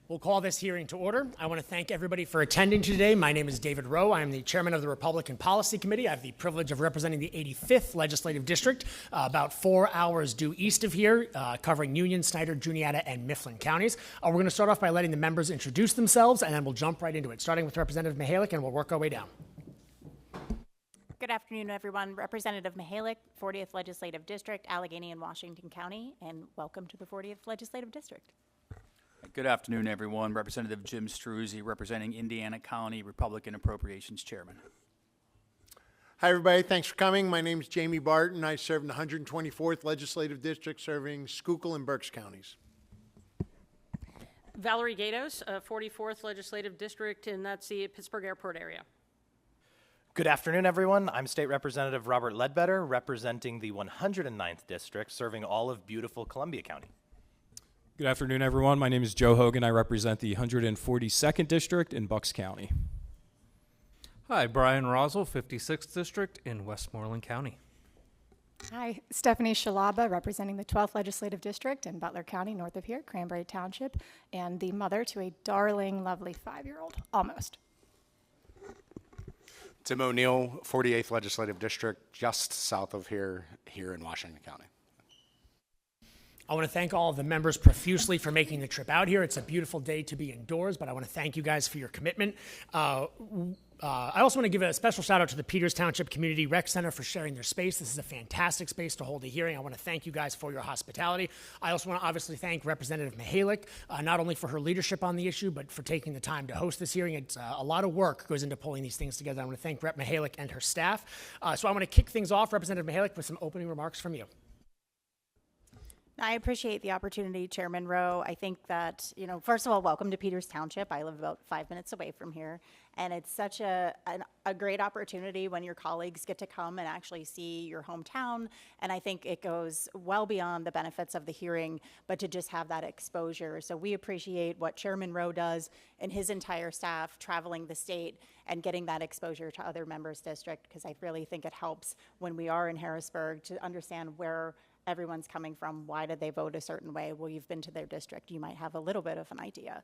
We'll call this hearing to order. I want to thank everybody for attending today. My name is David Rowe. I am the chairman of the Republican Policy Committee. I have the privilege of representing the 85th Legislative District, about 4 hours due east of here, covering Union, Snyder, Juniata, and Mifflin counties. We're going to start off by letting the members introduce themselves, and then we'll jump right into it, starting with Representative Mihalik, and we'll work our way down. Good afternoon, everyone. Representative Mihalik, 40th Legislative District, Allegheny and Washington County, and welcome to the 40th Legislative District. Good afternoon, everyone. Representative Jim Struzzi, representing Indiana County, Republican Appropriations Chairman. Hi, everybody. Thanks for coming. My name is Jamie Barton. I serve in the 124th Legislative District, serving Schuylkill and Berks counties. Valerie Gatos, 44th Legislative District, and that's the Pittsburgh Airport area. Good afternoon, everyone. I'm State Representative Robert Ledbetter, representing the 109th District, serving all of beautiful Columbia County. Good afternoon, everyone. My name is Joe Hogan. I represent the 142nd District in Bucks County. Hi, Brian Rosal, 56th District in Westmoreland County. Hi, Stephanie Shalaba, representing the 12th Legislative District in Butler County, north of here, Cranberry Township, and the mother to a darling, lovely 5-year-old, almost. Tim O'Neill, 48th Legislative District, just south of here in Washington County. I want to thank all of the members profusely for making the trip out here. It's a beautiful day to be indoors, but I want to thank you guys for your commitment. I also want to give a special shout out to the Peters Township Community Rec Center for sharing their space. This is a fantastic space to hold a hearing. I want to thank you guys for your hospitality. I also want to obviously thank Representative Mihalik, not only for her leadership on the issue, but for taking the time to host this hearing. It's a lot of work goes into pulling these things together. I want to thank Rep. Mihalik and her staff. So I want to kick things off, Representative Mihalik, with some opening remarks from you. I appreciate the opportunity, Chairman Rowe. I think that, first of all, welcome to Peters Township. I live about 5 minutes away from here, and it's such a great opportunity when your colleagues get to come and actually see your hometown, and I think it goes well beyond the benefits of the hearing, but to just have that exposure. So we appreciate what Chairman Rowe does and his entire staff traveling the state and getting that exposure to other members' district, because I really think it helps when we are in Harrisburg to understand where everyone's coming from. Why did they vote a certain way? Well, you've been to their district. You might have a little bit of an idea.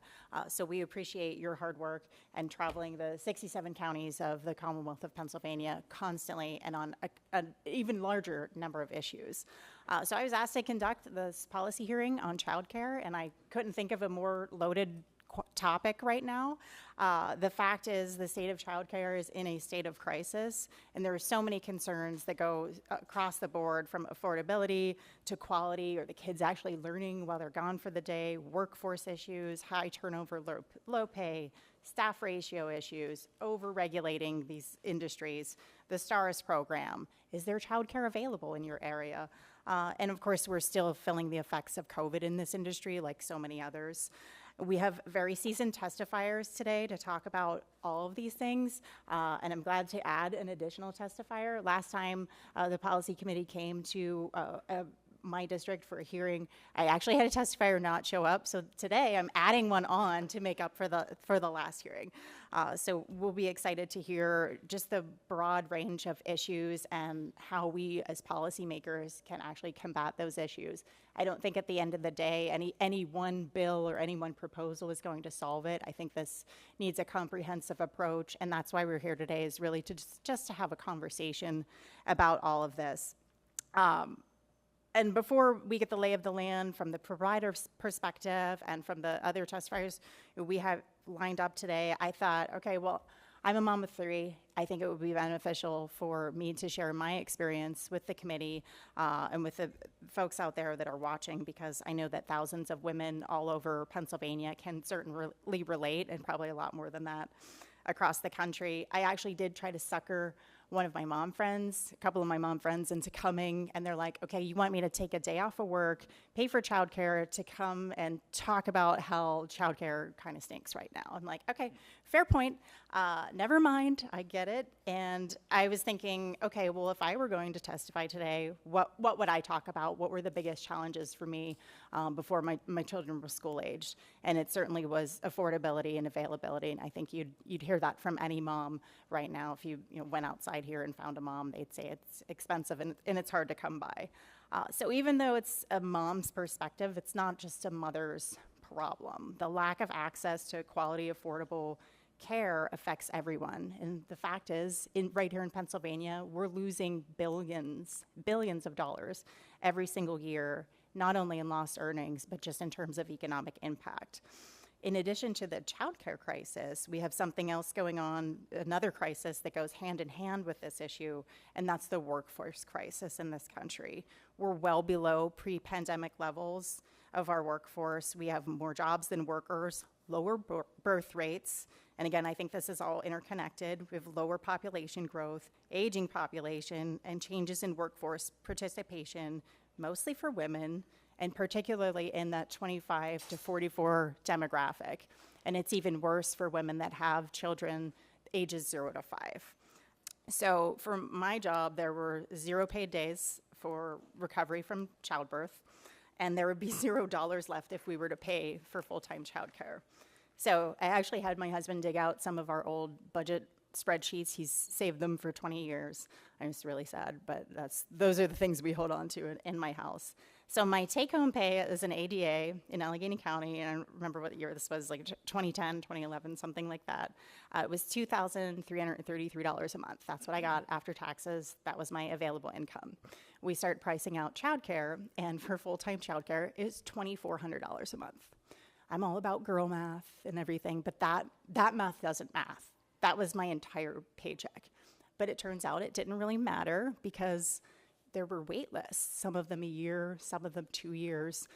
So we appreciate your hard work and traveling the 67 counties of the Commonwealth of Pennsylvania constantly and on an even larger number of issues. So I was asked to conduct this policy hearing on childcare, and I couldn't think of a more loaded topic right now. The fact is the state of childcare is in a state of crisis, and there are so many concerns that go across the board, from affordability to quality, or the kids actually learning while they're gone for the day, workforce issues, high turnover, low pay, staff ratio issues, over-regulating these industries, the STARS program. Is there childcare available in your area? And of course, we're still feeling the effects of COVID in this industry, like so many others. We have very seasoned testifiers today to talk about all of these things, and I'm glad to add an additional testifier. Last time the policy committee came to my district for a hearing, I actually had a testifier not show up, so today I'm adding one on to make up for the last hearing. So we'll be excited to hear just the broad range of issues and how we as policymakers can actually combat those issues. I don't think at the end of the day any one bill or any one proposal is going to solve it. I think this needs a comprehensive approach, and that's why we're here today, is really to just to have a conversation about all of this. And before we get the lay of the land from the provider's perspective and from the other testifiers we have lined up today, I thought, okay, well, I'm a mom of 3. I think it would be beneficial for me to share my experience with the committee and with the folks out there that are watching, because I know that thousands of women all over Pennsylvania can certainly relate, and probably a lot more than that across the country. I actually did try to sucker one of my mom friends, a couple of my mom friends, into coming, and they're like, okay, you want me to take a day off of work, pay for childcare to come and talk about how childcare kind of stinks right now. I'm like, okay, fair point. Never mind, I get it. And I was thinking, okay, well, if I were going to testify today, what would I talk about? What were the biggest challenges for me before my children were school aged? And it certainly was affordability and availability. And I think you'd hear that from any mom right now. If you went outside here and found a mom, they'd say it's expensive and it's hard to come by. So even though it's a mom's perspective, it's not just a mother's problem. The lack of access to quality, affordable care affects everyone. And the fact is, right here in Pennsylvania, we're losing billions of dollars every single year, not only in lost earnings, but just in terms of economic impact. In addition to the childcare crisis, we have something else going on, another crisis that goes hand in hand with this issue, and that's the workforce crisis in this country. We're well below pre-pandemic levels of our workforce. We have more jobs than workers, lower birth rates, and again, I think this is all interconnected. We have lower population growth, aging population, and changes in workforce participation, mostly for women, and particularly in that 25 to 44 demographic. And it's even worse for women that have children ages 0 to 5. So for my job, there were 0 paid days for recovery from childbirth, and there would be $0 left if we were to pay for full-time childcare. So I actually had my husband dig out some of our old budget spreadsheets. He's saved them for 20 years. I'm just really sad, but those are the things we hold on to in my house. So my take-home pay as an ADA in Allegheny County, and I don't remember what year this was, like 2010, 2011, something like that, it was $2,333 a month. That's what I got after taxes. That was my available income. We started pricing out childcare, and for full-time childcare, it's $2,400 a month. I'm all about girl math and everything, but that math doesn't math. That was my entire paycheck. But it turns out it didn't really matter because there were wait lists, some of them a year, some of them 2 years.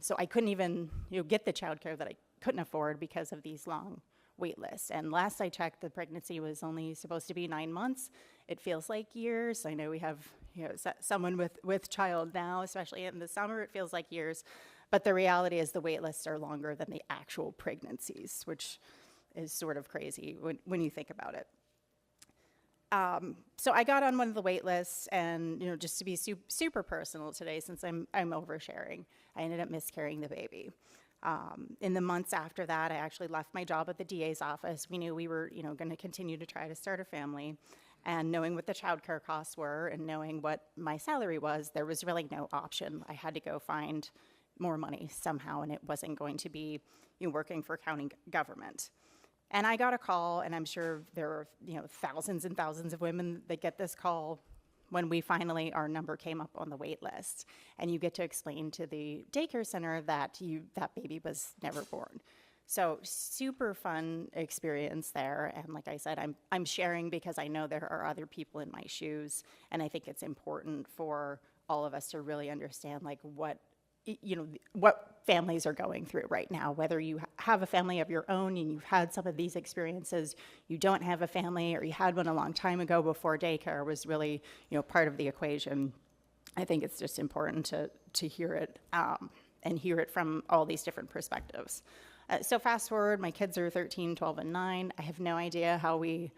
So I couldn't even get the childcare that I couldn't afford because of these long wait lists. And last I checked, the pregnancy was only supposed to be 9 months. It feels like years. I know we have someone with child now, especially in the summer, it feels like years. But the reality is the wait lists are longer than the actual pregnancies, which is sort of crazy when you think about it. So I got on one of the wait lists, and just to be super personal today, since I'm oversharing, I ended up miscarrying the baby. In the months after that, I actually left my job at the DA's office. We knew we were going to continue to try to start a family, and knowing what the childcare costs were and knowing what my salary was, there was really no option. I had to go find more money somehow, and it wasn't going to be working for county government. And I got a call, and I'm sure there are thousands and thousands of women that get this call when our number came up on the wait list, and you get to explain to the daycare center that that baby was never born. So super fun experience there, and like I said, I'm sharing because I know there are other people in my shoes, and I think it's important for all of us to really understand what families are going through right now, whether you have a family of your own and you've had some of these experiences, you don't have a family, or you had one a long time ago before daycare was really, part of the equation. I think it's just important to hear it and hear it from all these different perspectives. So fast forward, my kids are 13, 12, and 9. I have no idea how we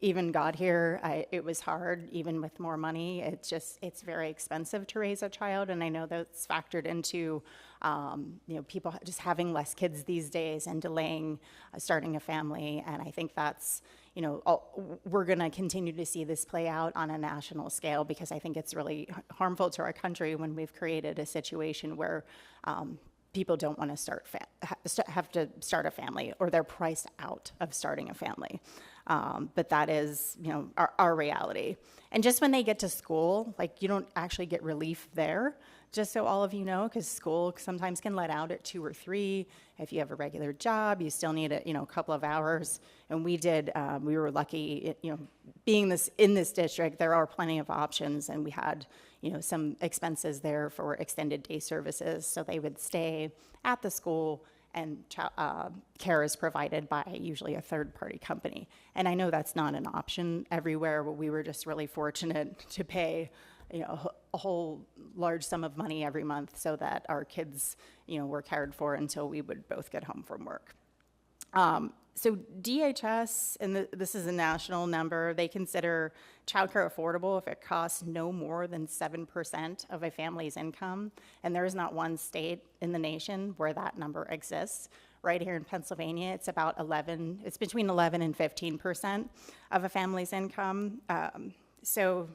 even got here. It was hard, even with more money. It's very expensive to raise a child, and I know that's factored into people just having less kids these days and delaying starting a family. And I think that's we're going to continue to see this play out on a national scale, because I think it's really harmful to our country when we've created a situation where people don't want to have to start a family, or they're priced out of starting a family. But that is, our reality. And just when they get to school, you don't actually get relief there, just so all of you know, because school sometimes can let out at 2 or 3. If you have a regular job, you still need a couple of hours. And we were lucky, being in this district, there are plenty of options, and we had some expenses there for extended day services, so they would stay at the school, and care is provided by usually a third-party company. And I know that's not an option everywhere, but we were just really fortunate to pay a whole large sum of money every month so that our kids were cared for until we would both get home from work. So DHS, and this is a national number, they consider childcare affordable if it costs no more than 7% of a family's income. And there is not one state in the nation where that number exists. Right here in Pennsylvania, it's between 11 and 15% of a family's income. So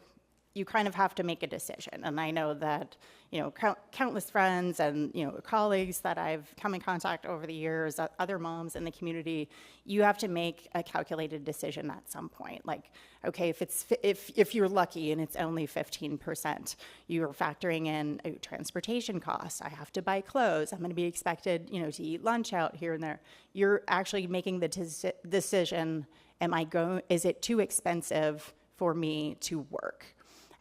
you kind of have to make a decision. And I know that, you know, countless friends and, you know, colleagues that I've come in contact over the years, other moms in the community, you have to make a calculated decision at some point. Like, okay, if you're lucky and it's only 15%, you're factoring in transportation costs. I have to buy clothes. I'm going to be expected, you know, to eat lunch out here and there. You're actually making the decision, is it too expensive for me to work?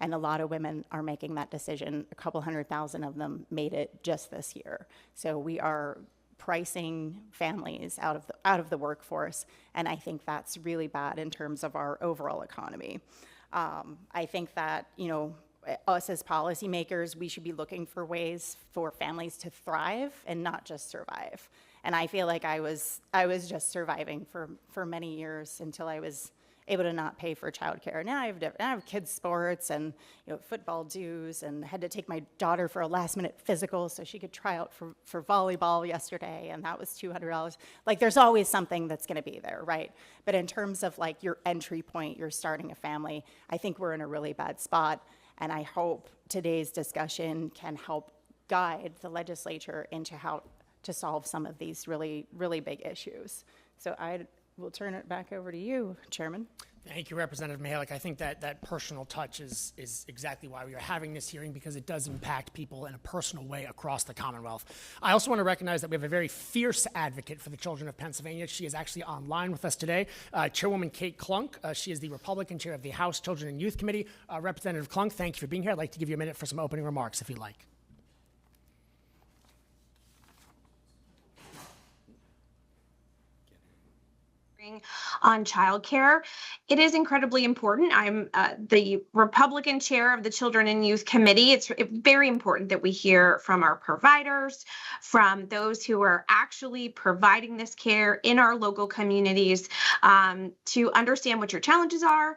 And a lot of women are making that decision. A couple 100,000 of them made it just this year. So we are pricing families out of the workforce, and I think that's really bad in terms of our overall economy. I think that, you know, us as policymakers, we should be looking for ways for families to thrive and not just survive. And I feel like I was just surviving for many years until I was able to not pay for childcare. Now I have kids' sports and, you know, football dues, and had to take my daughter for a last-minute physical so she could try out for volleyball yesterday, and that was $200. Like, there's always something that's going to be there, right? But in terms of like your entry point, you're starting a family, I think we're in a really bad spot, and I hope today's discussion can help guide the legislature into how to solve some of these really, really big issues. So we'll turn it back over to you, Chairman. Thank you, Representative Mihalik. I think that personal touch is exactly why we are having this hearing, because it does impact people in a personal way across the Commonwealth. I also want to recognize that we have a very fierce advocate for the children of Pennsylvania. She is actually online with us today, Chairwoman Kate Klunk. She is the Republican chair of the House Children and Youth Committee. Representative Klunk, thank you for being here. I'd like to give you a minute for some opening remarks, if you'd like. On childcare. It is incredibly important. I'm the Republican chair of the Children and Youth Committee. It's very important that we hear from our providers, from those who are actually providing this care in our local communities, to understand what your challenges are,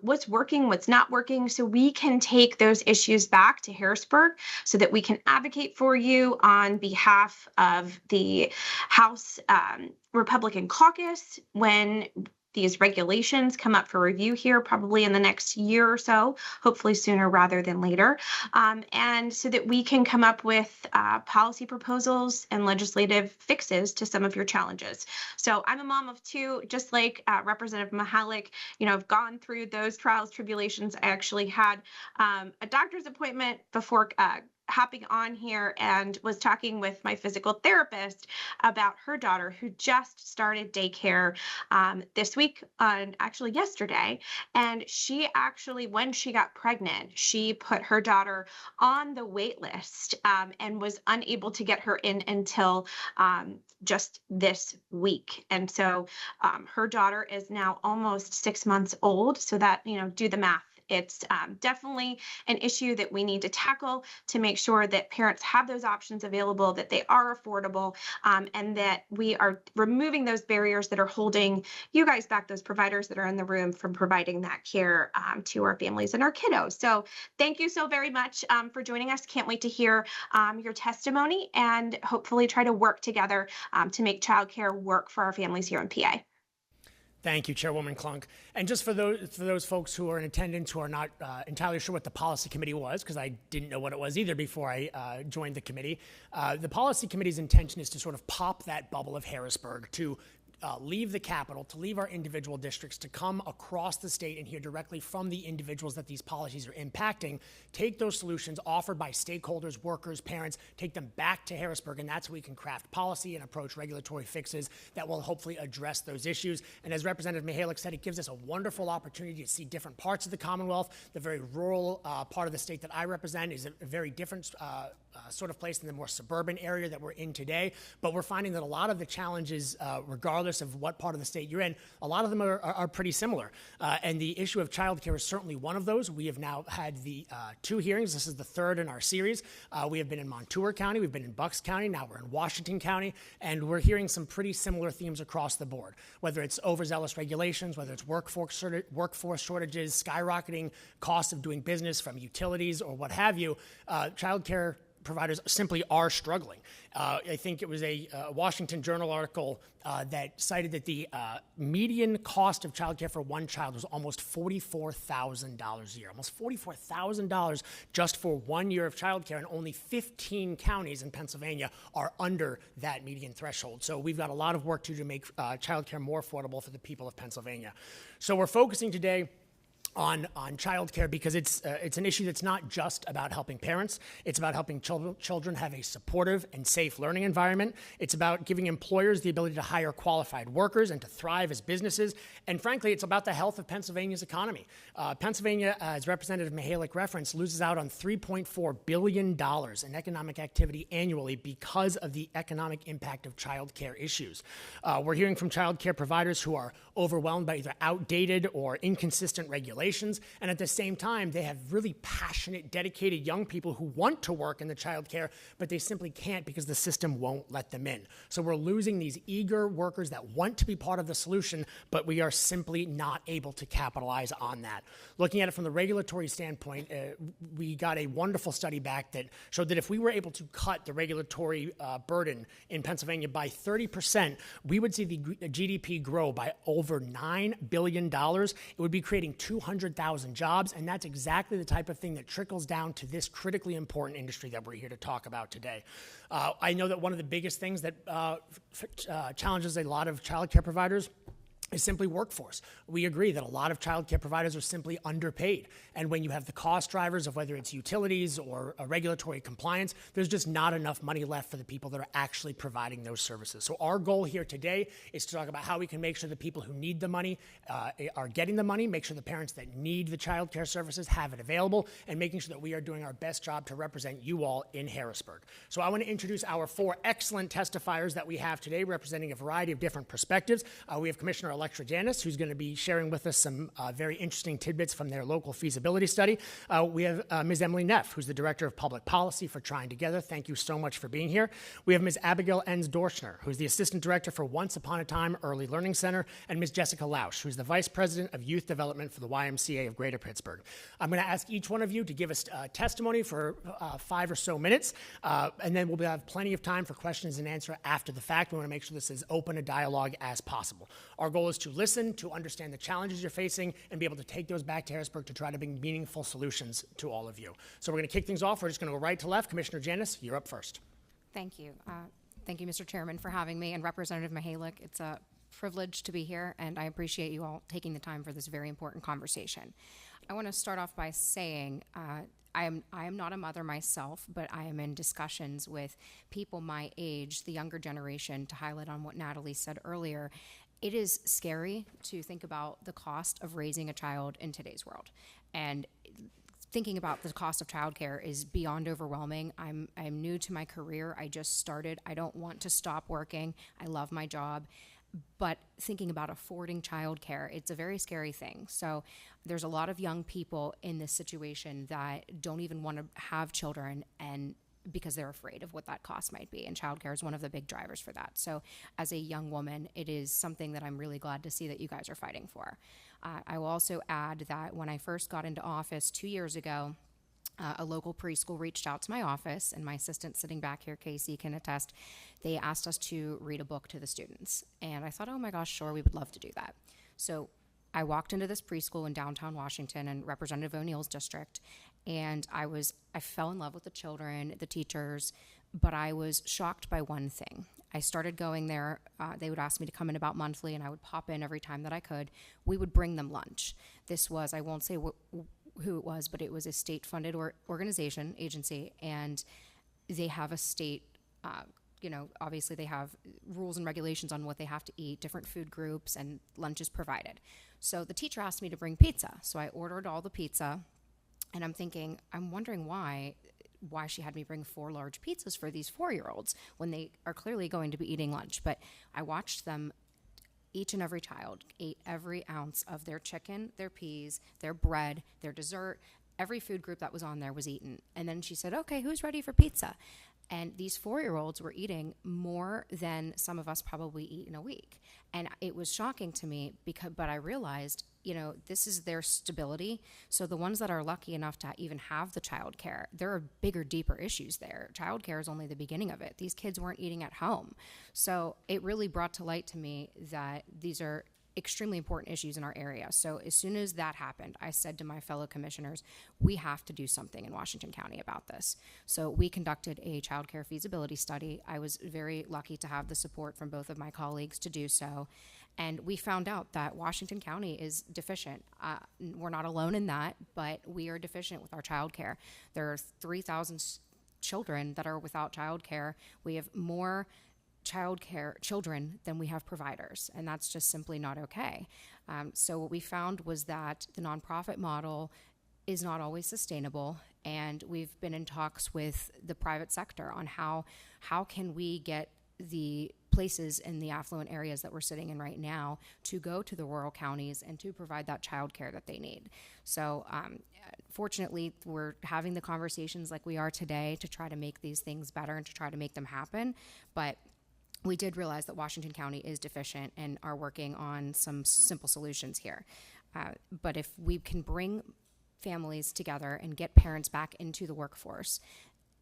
what's working, what's not working, so we can take those issues back to Harrisburg so that we can advocate for you on behalf of the House Republican caucus when these regulations come up for review here, probably in the next year or so, hopefully sooner rather than later, and so that we can come up with policy proposals and legislative fixes to some of your challenges. So I'm a mom of two, just like Representative Mihalik. You know, I've gone through those trials, tribulations. I actually had a doctor's appointment before hopping on here, and was talking with my physical therapist about her daughter who just started daycare this week, actually yesterday. And she actually, when she got pregnant, she put her daughter on the wait list and was unable to get her in until just this week. And so her daughter is now almost 6 months old. So that, you know, do the math. It's definitely an issue that we need to tackle to make sure that parents have those options available, that they are affordable, and that we are removing those barriers that are holding you guys back, those providers that are in the room, from providing that care to our families and our kiddos. So thank you so very much for joining us. Can't wait to hear your testimony, and hopefully try to work together to make childcare work for our families here in PA. Thank you, Chairwoman Klunk. And just for those folks who are in attendance who are not entirely sure what the policy committee was, because I didn't know what it was either before I joined the committee, the policy committee's intention is to sort of pop that bubble of Harrisburg, to leave the capital, to leave our individual districts, to come across the state and hear directly from the individuals that these policies are impacting, take those solutions offered by stakeholders, workers, parents, take them back to Harrisburg, and that's where we can craft policy and approach regulatory fixes that will hopefully address those issues. And as Representative Mihalik said, it gives us a wonderful opportunity to see different parts of the Commonwealth. The very rural part of the state that I represent is a very different sort of place than the more suburban area that we're in today. But we're finding that a lot of the challenges, regardless of what part of the state you're in, a lot of them are pretty similar. And the issue of childcare is certainly one of those. We have now had the 2 hearings. This is the 3rd in our series. We have been in Montour County, we've been in Bucks County, now we're in Washington County, and we're hearing some pretty similar themes across the board, whether it's overzealous regulations, whether it's workforce shortages, skyrocketing costs of doing business from utilities or what have you. Childcare providers simply are struggling. I think it was a Washington Journal article that cited that the median cost of childcare for one child was almost $44,000 a year, almost $44,000 just for 1 year of childcare, and only 15 counties in Pennsylvania are under that median threshold. So we've got a lot of work to do to make childcare more affordable for the people of Pennsylvania. So we're focusing today on childcare because it's an issue that's not just about helping parents. It's about helping children have a supportive and safe learning environment. It's about giving employers the ability to hire qualified workers and to thrive as businesses. And frankly, it's about the health of Pennsylvania's economy. Pennsylvania, as Representative Mihalik referenced, loses out on $3.4 billion in economic activity annually because of the economic impact of childcare issues. We're hearing from childcare providers who are overwhelmed by either outdated or inconsistent regulations. And at the same time, they have really passionate, dedicated young people who want to work in the childcare, but they simply can't because the system won't let them in. So we're losing these eager workers that want to be part of the solution, but we are simply not able to capitalize on that. Looking at it from the regulatory standpoint, we got a wonderful study back that showed that if we were able to cut the regulatory burden in Pennsylvania by 30%, we would see the GDP grow by over $9 billion. It would be creating 200,000 jobs, and that's exactly the type of thing that trickles down to this critically important industry that we're here to talk about today. I know that one of the biggest things that challenges a lot of childcare providers is simply workforce. We agree that a lot of childcare providers are simply underpaid. And when you have the cost drivers of whether it's utilities or regulatory compliance, there's just not enough money left for the people that are actually providing those services. So our goal here today is to talk about how we can make sure the people who need the money are getting the money, make sure the parents that need the childcare services have it available, and making sure that we are doing our best job to represent you all in Harrisburg. So I want to introduce our 4 excellent testifiers that we have today, representing a variety of different perspectives. We have Commissioner Electra Janis, who's going to be sharing with us some very interesting tidbits from their local feasibility study. We have Ms. Emily Neff, who's the Director of Public Policy for Trying Together. Thank you so much for being here. We have Ms. Abigail Enns-Dorschner, who's the Assistant Director for Once Upon a Time Early Learning Center, and Ms. Jessica Lausch, who's the Vice President of Youth Development for the YMCA of Greater Pittsburgh. I'm going to ask each one of you to give us testimony for 5 or so minutes, and then we'll have plenty of time for questions and answer after the fact. We want to make sure this is open a dialogue as possible. Our goal is to listen, to understand the challenges you're facing, and be able to take those back to Harrisburg to try to bring meaningful solutions to all of you. So we're going to kick things off. We're just going to go right to left. Commissioner Janis, you're up first. Thank you. Thank you, Mr. Chairman, for having me, and Representative Mihalik. It's a privilege to be here, and I appreciate you all taking the time for this very important conversation. I want to start off by saying I am not a mother myself, but I am in discussions with people my age, the younger generation, to highlight on what Natalie said earlier. It is scary to think about the cost of raising a child in today's world. And thinking about the cost of childcare is beyond overwhelming. I'm new to my career. I just started. I don't want to stop working. I love my job. But thinking about affording childcare, it's a very scary thing. So there's a lot of young people in this situation that don't even want to have children, and because they're afraid of what that cost might be. And childcare is one of the big drivers for that. So as a young woman, it is something that I'm really glad to see that you guys are fighting for. I will also add that when I first got into office 2 years ago, a local preschool reached out to my office, and my assistant sitting back here, Casey, can attest. They asked us to read a book to the students. And I thought, oh my gosh, sure, we would love to do that. So I walked into this preschool in downtown Washington in Representative O'Neill's district, and I fell in love with the children, the teachers, but I was shocked by one thing. I started going there. They would ask me to come in about monthly, and I would pop in every time that I could. We would bring them lunch. This was, I won't say who it was, but it was a state-funded organization, agency, and they have a state, obviously they have rules and regulations on what they have to eat, different food groups, and lunch is provided. So the teacher asked me to bring pizza. So I ordered all the pizza, and I'm wondering why she had me bring 4 large pizzas for these 4-year-olds when they are clearly going to be eating lunch. But I watched them. Each and every child ate every ounce of their chicken, their peas, their bread, their dessert. Every food group that was on there was eaten. And then she said, okay, who's ready for pizza? And these 4-year-olds were eating more than some of us probably eat in a week. And it was shocking to me but I realized, this is their stability. So the ones that are lucky enough to even have the childcare, there are bigger, deeper issues there. Childcare is only the beginning of it. These kids weren't eating at home. So it really brought to light to me that these are extremely important issues in our area. So as soon as that happened, I said to my fellow commissioners, we have to do something in Washington County about this. So we conducted a childcare feasibility study. I was very lucky to have the support from both of my colleagues to do so. And we found out that Washington County is deficient. We're not alone in that, but we are deficient with our childcare. There are 3,000 children that are without childcare. We have more childcare children than we have providers, and that's just simply not okay. So what we found was that the nonprofit model is not always sustainable, and we've been in talks with the private sector on how can we get the places in the affluent areas that we're sitting in right now to go to the rural counties and to provide that childcare that they need. So fortunately, we're having the conversations like we are today to try to make these things better and to try to make them happen. But we did realize that Washington County is deficient and are working on some simple solutions here. But if we can bring families together and get parents back into the workforce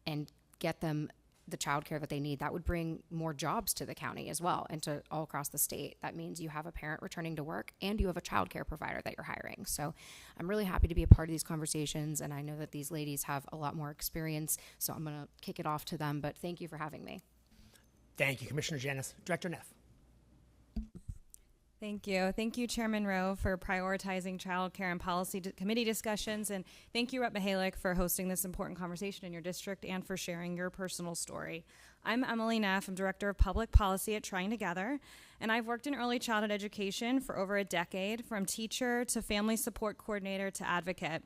and get them the childcare that they need, that would bring more jobs to the county as well and to all across the state. That means you have a parent returning to work and you have a childcare provider that you're hiring. So I'm really happy to be a part of these conversations, and I know that these ladies have a lot more experience, so I'm going to kick it off to them, but thank you for having me. Thank you, Commissioner Janis. Director Neff. Thank you. Thank you, Chairman Rowe, for prioritizing childcare and policy committee discussions. And thank you, Rep. Mihalik, for hosting this important conversation in your district and for sharing your personal story. I'm Emily Neff. I'm Director of Public Policy at Trying Together. And I've worked in early childhood education for over a decade, from teacher to family support coordinator to advocate.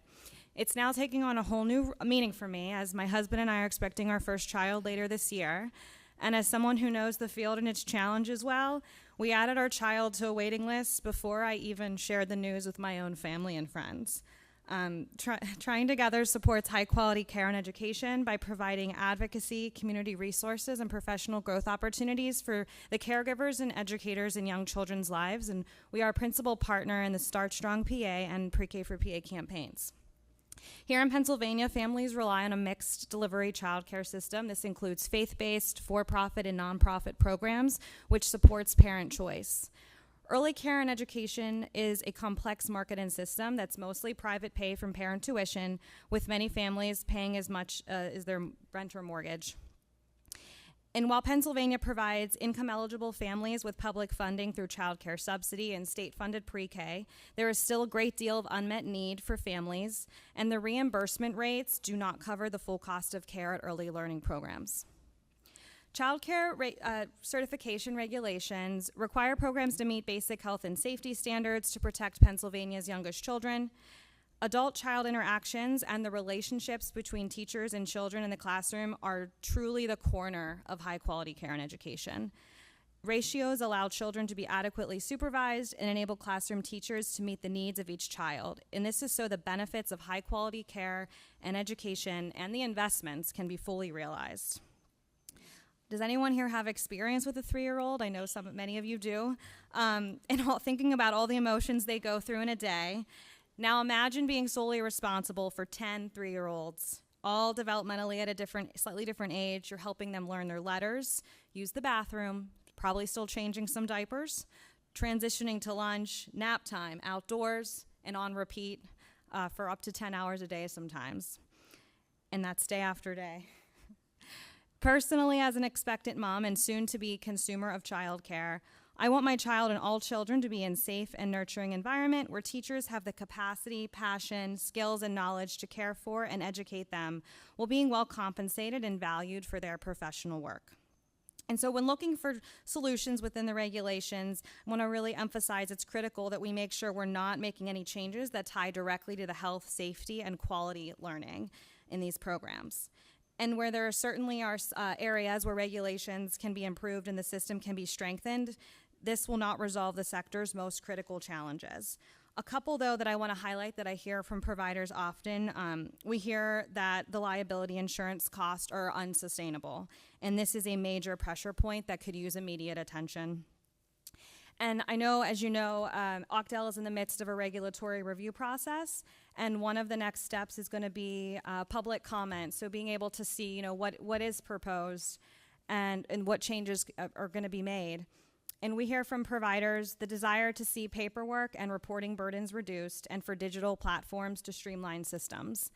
It's now taking on a whole new meaning for me, as my husband and I are expecting our first child later this year. And as someone who knows the field and its challenges well, we added our child to a waiting list before I even shared the news with my own family and friends. Trying Together supports high-quality care and education by providing advocacy, community resources, and professional growth opportunities for the caregivers and educators in young children's lives. And we are a principal partner in the Start Strong PA and Pre-K for PA campaigns. Here in Pennsylvania, families rely on a mixed delivery childcare system. This includes faith-based, for-profit, and nonprofit programs, which supports parent choice. Early care and education is a complex market and system that's mostly private pay from parent tuition, with many families paying as much as their rent or mortgage. And while Pennsylvania provides income-eligible families with public funding through child care subsidy and state-funded pre-K, there is still a great deal of unmet need for families, and the reimbursement rates do not cover the full cost of care at early learning programs. Child care certification regulations require programs to meet basic health and safety standards to protect Pennsylvania's youngest children. Adult-child interactions and the relationships between teachers and children in the classroom are truly the corner of high-quality care and education. Ratios allow children to be adequately supervised and enable classroom teachers to meet the needs of each child. And this is so the benefits of high-quality care and education and the investments can be fully realized. Does anyone here have experience with a 3-year-old? I know many of you do. And thinking about all the emotions they go through in a day. Now imagine being solely responsible for 10 3-year-olds, all developmentally at a slightly different age. You're helping them learn their letters, use the bathroom, probably still changing some diapers, transitioning to lunch, nap time, outdoors, and on repeat for up to 10 hours a day sometimes. And that's day after day. Personally, as an expectant mom and soon-to-be consumer of childcare, I want my child and all children to be in a safe and nurturing environment where teachers have the capacity, passion, skills, and knowledge to care for and educate them while being well compensated and valued for their professional work. And so when looking for solutions within the regulations, I want to really emphasize it's critical that we make sure we're not making any changes that tie directly to the health, safety, and quality learning in these programs. And where there certainly are areas where regulations can be improved and the system can be strengthened, this will not resolve the sector's most critical challenges. A couple, though, that I want to highlight that I hear from providers often, we hear that the liability insurance costs are unsustainable, and this is a major pressure point that could use immediate attention. And I know, as you know, Octal is in the midst of a regulatory review process, and one of the next steps is going to be public comment, so being able to see, you know, what is proposed and what changes are going to be made. And we hear from providers the desire to see paperwork and reporting burdens reduced and for digital platforms to streamline systems.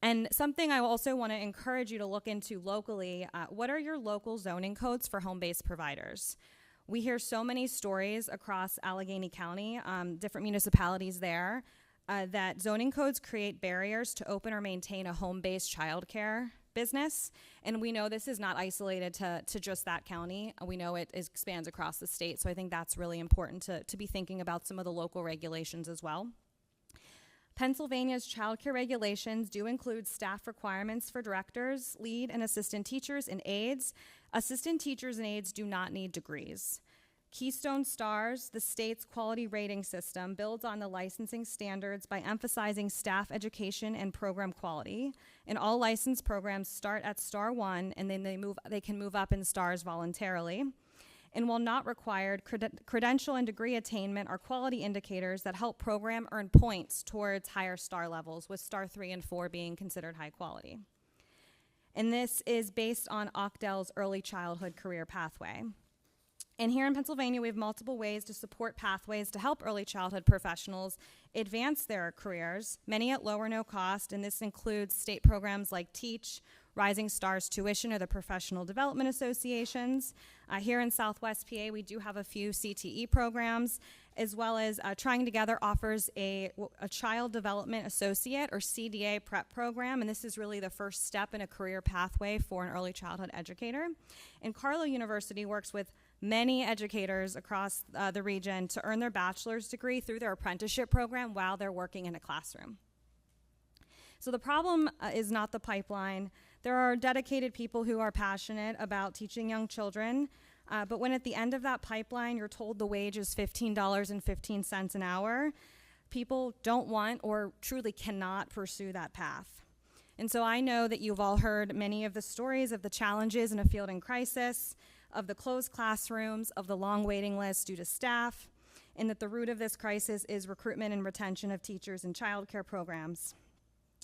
And something I also want to encourage you to look into locally, what are your local zoning codes for home-based providers? We hear so many stories across Allegheny County, different municipalities there, that zoning codes create barriers to open or maintain a home-based childcare business. And we know this is not isolated to just that county. We know it expands across the state. So I think that's really important to be thinking about some of the local regulations as well. Pennsylvania's childcare regulations do include staff requirements for directors, lead and assistant teachers, and aides. Assistant teachers and aides do not need degrees. Keystone Stars, the state's quality rating system, builds on the licensing standards by emphasizing staff education and program quality. And all licensed programs start at Star 1, and then they can move up in stars voluntarily. And while not required, credential and degree attainment are quality indicators that help program earn points towards higher star levels, with Star 3 and 4 being considered high quality. And this is based on Octal's early childhood career pathway. And here in Pennsylvania, we have multiple ways to support pathways to help early childhood professionals advance their careers, many at low or no cost, and this includes state programs like TEACH, Rising Stars Tuition, or the Professional Development Associations. Here in Southwest PA, we do have a few CTE programs, as well as Trying Together offers a Child Development Associate, or CDA, prep program, and this is really the first step in a career pathway for an early childhood educator. And Carlow University works with many educators across the region to earn their bachelor's degree through their apprenticeship program while they're working in a classroom. So the problem is not the pipeline. There are dedicated people who are passionate about teaching young children, but when at the end of that pipeline you're told the wage is $15.15 an hour, people don't want or truly cannot pursue that path. And so I know that you've all heard many of the stories of the challenges in a field in crisis, of the closed classrooms, of the long waiting lists due to staff, and that the root of this crisis is recruitment and retention of teachers in childcare programs.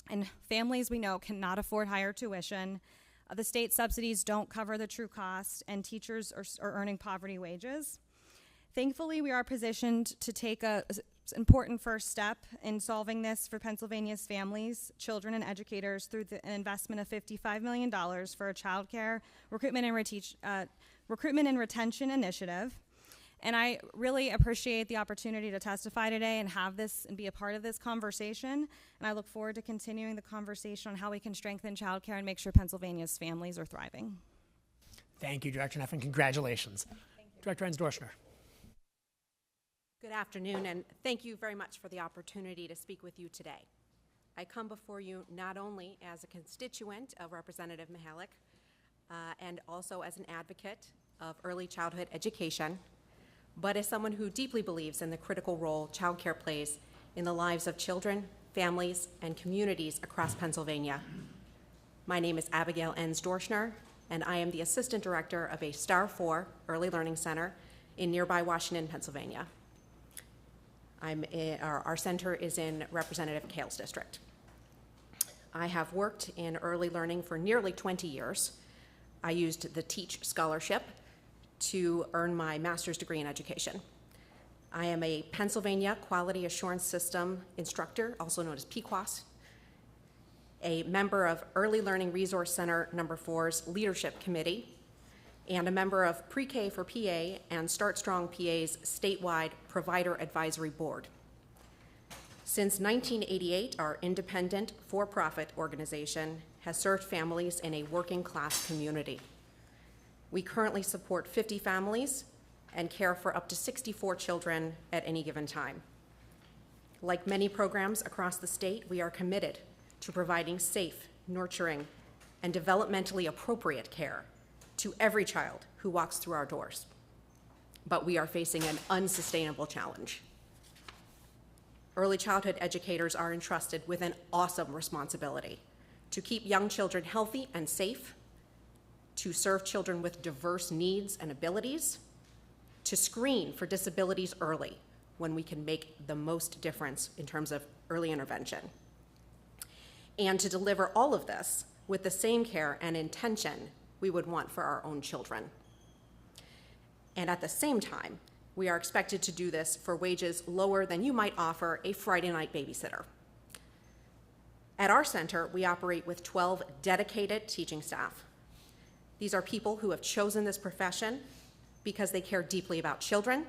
And families, we know, cannot afford higher tuition. The state subsidies don't cover the true cost, and teachers are earning poverty wages. Thankfully, we are positioned to take an important first step in solving this for Pennsylvania's families, children, and educators through an investment of $55 million for a child care recruitment and retention initiative. And I really appreciate the opportunity to testify today and have this and be a part of this conversation. And I look forward to continuing the conversation on how we can strengthen child care and make sure Pennsylvania's families are thriving. Thank you, Director Neff, and congratulations. Director Enns-Dorschner. Good afternoon, and thank you very much for the opportunity to speak with you today. I come before you not only as a constituent of Representative Mihalik, and also as an advocate of early childhood education, but as someone who deeply believes in the critical role child care plays in the lives of children, families, and communities across Pennsylvania. My name is Abigail Enns-Dorschner, and I am the Assistant Director of a Star 4 Early Learning Center in nearby Washington, Pennsylvania. Our center is in Representative Kale's district. I have worked in early learning for nearly 20 years. I used the TEACH scholarship to earn my master's degree in education. I am a Pennsylvania Quality Assurance System instructor, also known as PQAS, a member of Early Learning Resource Center No. 4's Leadership Committee, and a member of Pre-K for PA and Start Strong PA's statewide Provider Advisory Board. Since 1988, our independent, for-profit organization has served families in a working-class community. We currently support 50 families and care for up to 64 children at any given time. Like many programs across the state, we are committed to providing safe, nurturing, and developmentally appropriate care to every child who walks through our doors. But we are facing an unsustainable challenge. early childhood educators are entrusted with an awesome responsibility to keep young children healthy and safe, to serve children with diverse needs and abilities, to screen for disabilities early when we can make the most difference in terms of early intervention, and to deliver all of this with the same care and intention we would want for our own children. And at the same time, we are expected to do this for wages lower than you might offer a Friday night babysitter. At our center, we operate with 12 dedicated teaching staff. These are people who have chosen this profession because they care deeply about children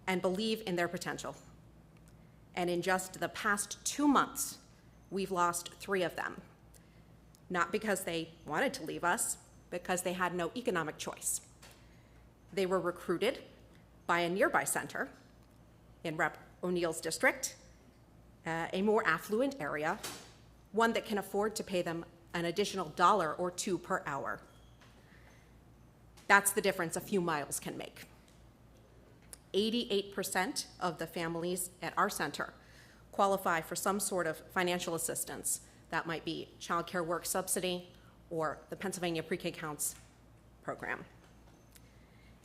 and believe in their potential. And in just the past 2 months, we've lost 3 of them. Not because they wanted to leave us, because they had no economic choice. They were recruited by a nearby center in Rep. O'Neill's district, a more affluent area, one that can afford to pay them an additional $1 or $2 per hour. That's the difference a few miles can make. 88% of the families at our center qualify for some sort of financial assistance. That might be child care work subsidy or the Pennsylvania Pre-K Counts program.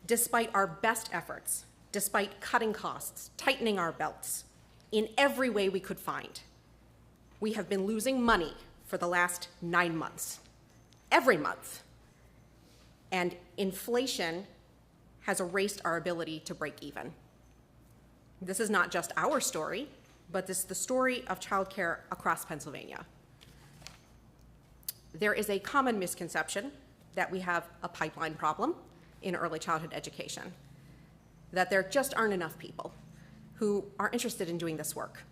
Despite our best efforts, despite cutting costs, tightening our belts, in every way we could find, we have been losing money for the last 9 months, every month. And inflation has erased our ability to break even. This is not just our story, but this is the story of childcare across Pennsylvania. There is a common misconception that we have a pipeline problem in early childhood education, that there just aren't enough people who are interested in doing this work.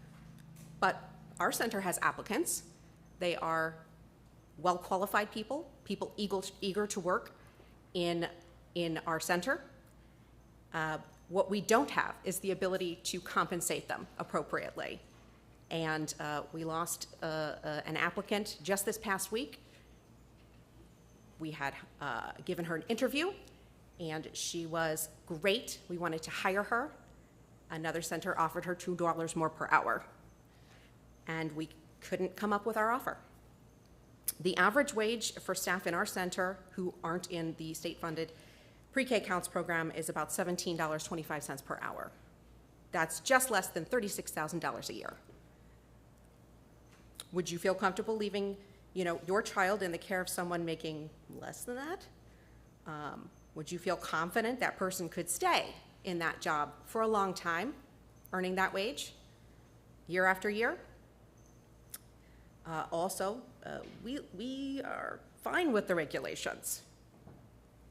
But our center has applicants. They are well-qualified people, people eager to work in our center. What we don't have is the ability to compensate them appropriately. And we lost an applicant just this past week. We had given her an interview, and she was great. We wanted to hire her. Another center offered her $2 more per hour, and we couldn't come up with our offer. The average wage for staff in our center who aren't in the state-funded Pre-K Counts program is about $17.25 per hour. That's just less than $36,000 a year. Would you feel comfortable leaving, your child in the care of someone making less than that? Would you feel confident that person could stay in that job for a long time, earning that wage, year after year? Also, we are fine with the regulations.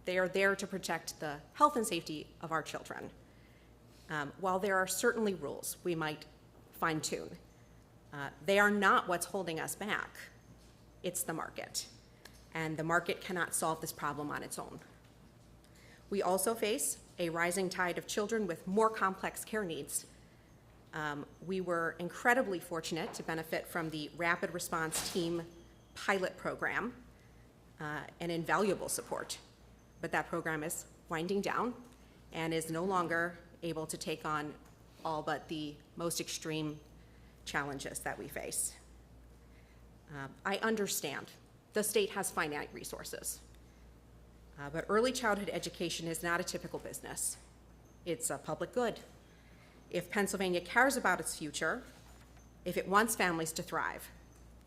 They are there to protect the health and safety of our children. While there are certainly rules we might fine-tune, they are not what's holding us back. It's the market, and the market cannot solve this problem on its own. We also face a rising tide of children with more complex care needs. We were incredibly fortunate to benefit from the Rapid Response Team pilot program, an invaluable support. But that program is winding down and is no longer able to take on all but the most extreme challenges that we face. I understand the state has finite resources, but early childhood education is not a typical business. It's a public good. If Pennsylvania cares about its future, if it wants families to thrive,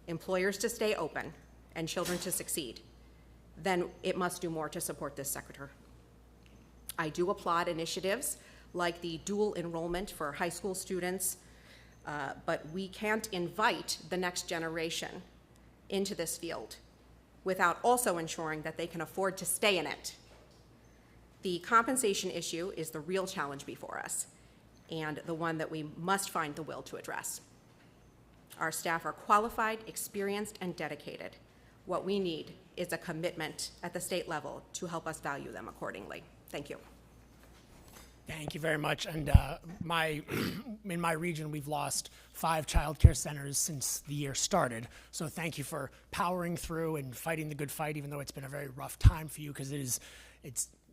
employers to stay open, and children to succeed, then it must do more to support this sector. I do applaud initiatives like the dual enrollment for high school students, but we can't invite the next generation into this field without also ensuring that they can afford to stay in it. The compensation issue is the real challenge before us, and the one that we must find the will to address. Our staff are qualified, experienced, and dedicated. What we need is a commitment at the state level to help us value them accordingly. Thank you. Thank you very much. And in my region, we've lost 5 child care centers since the year started. So thank you for powering through and fighting the good fight, even though it's been a very rough time for you, because it's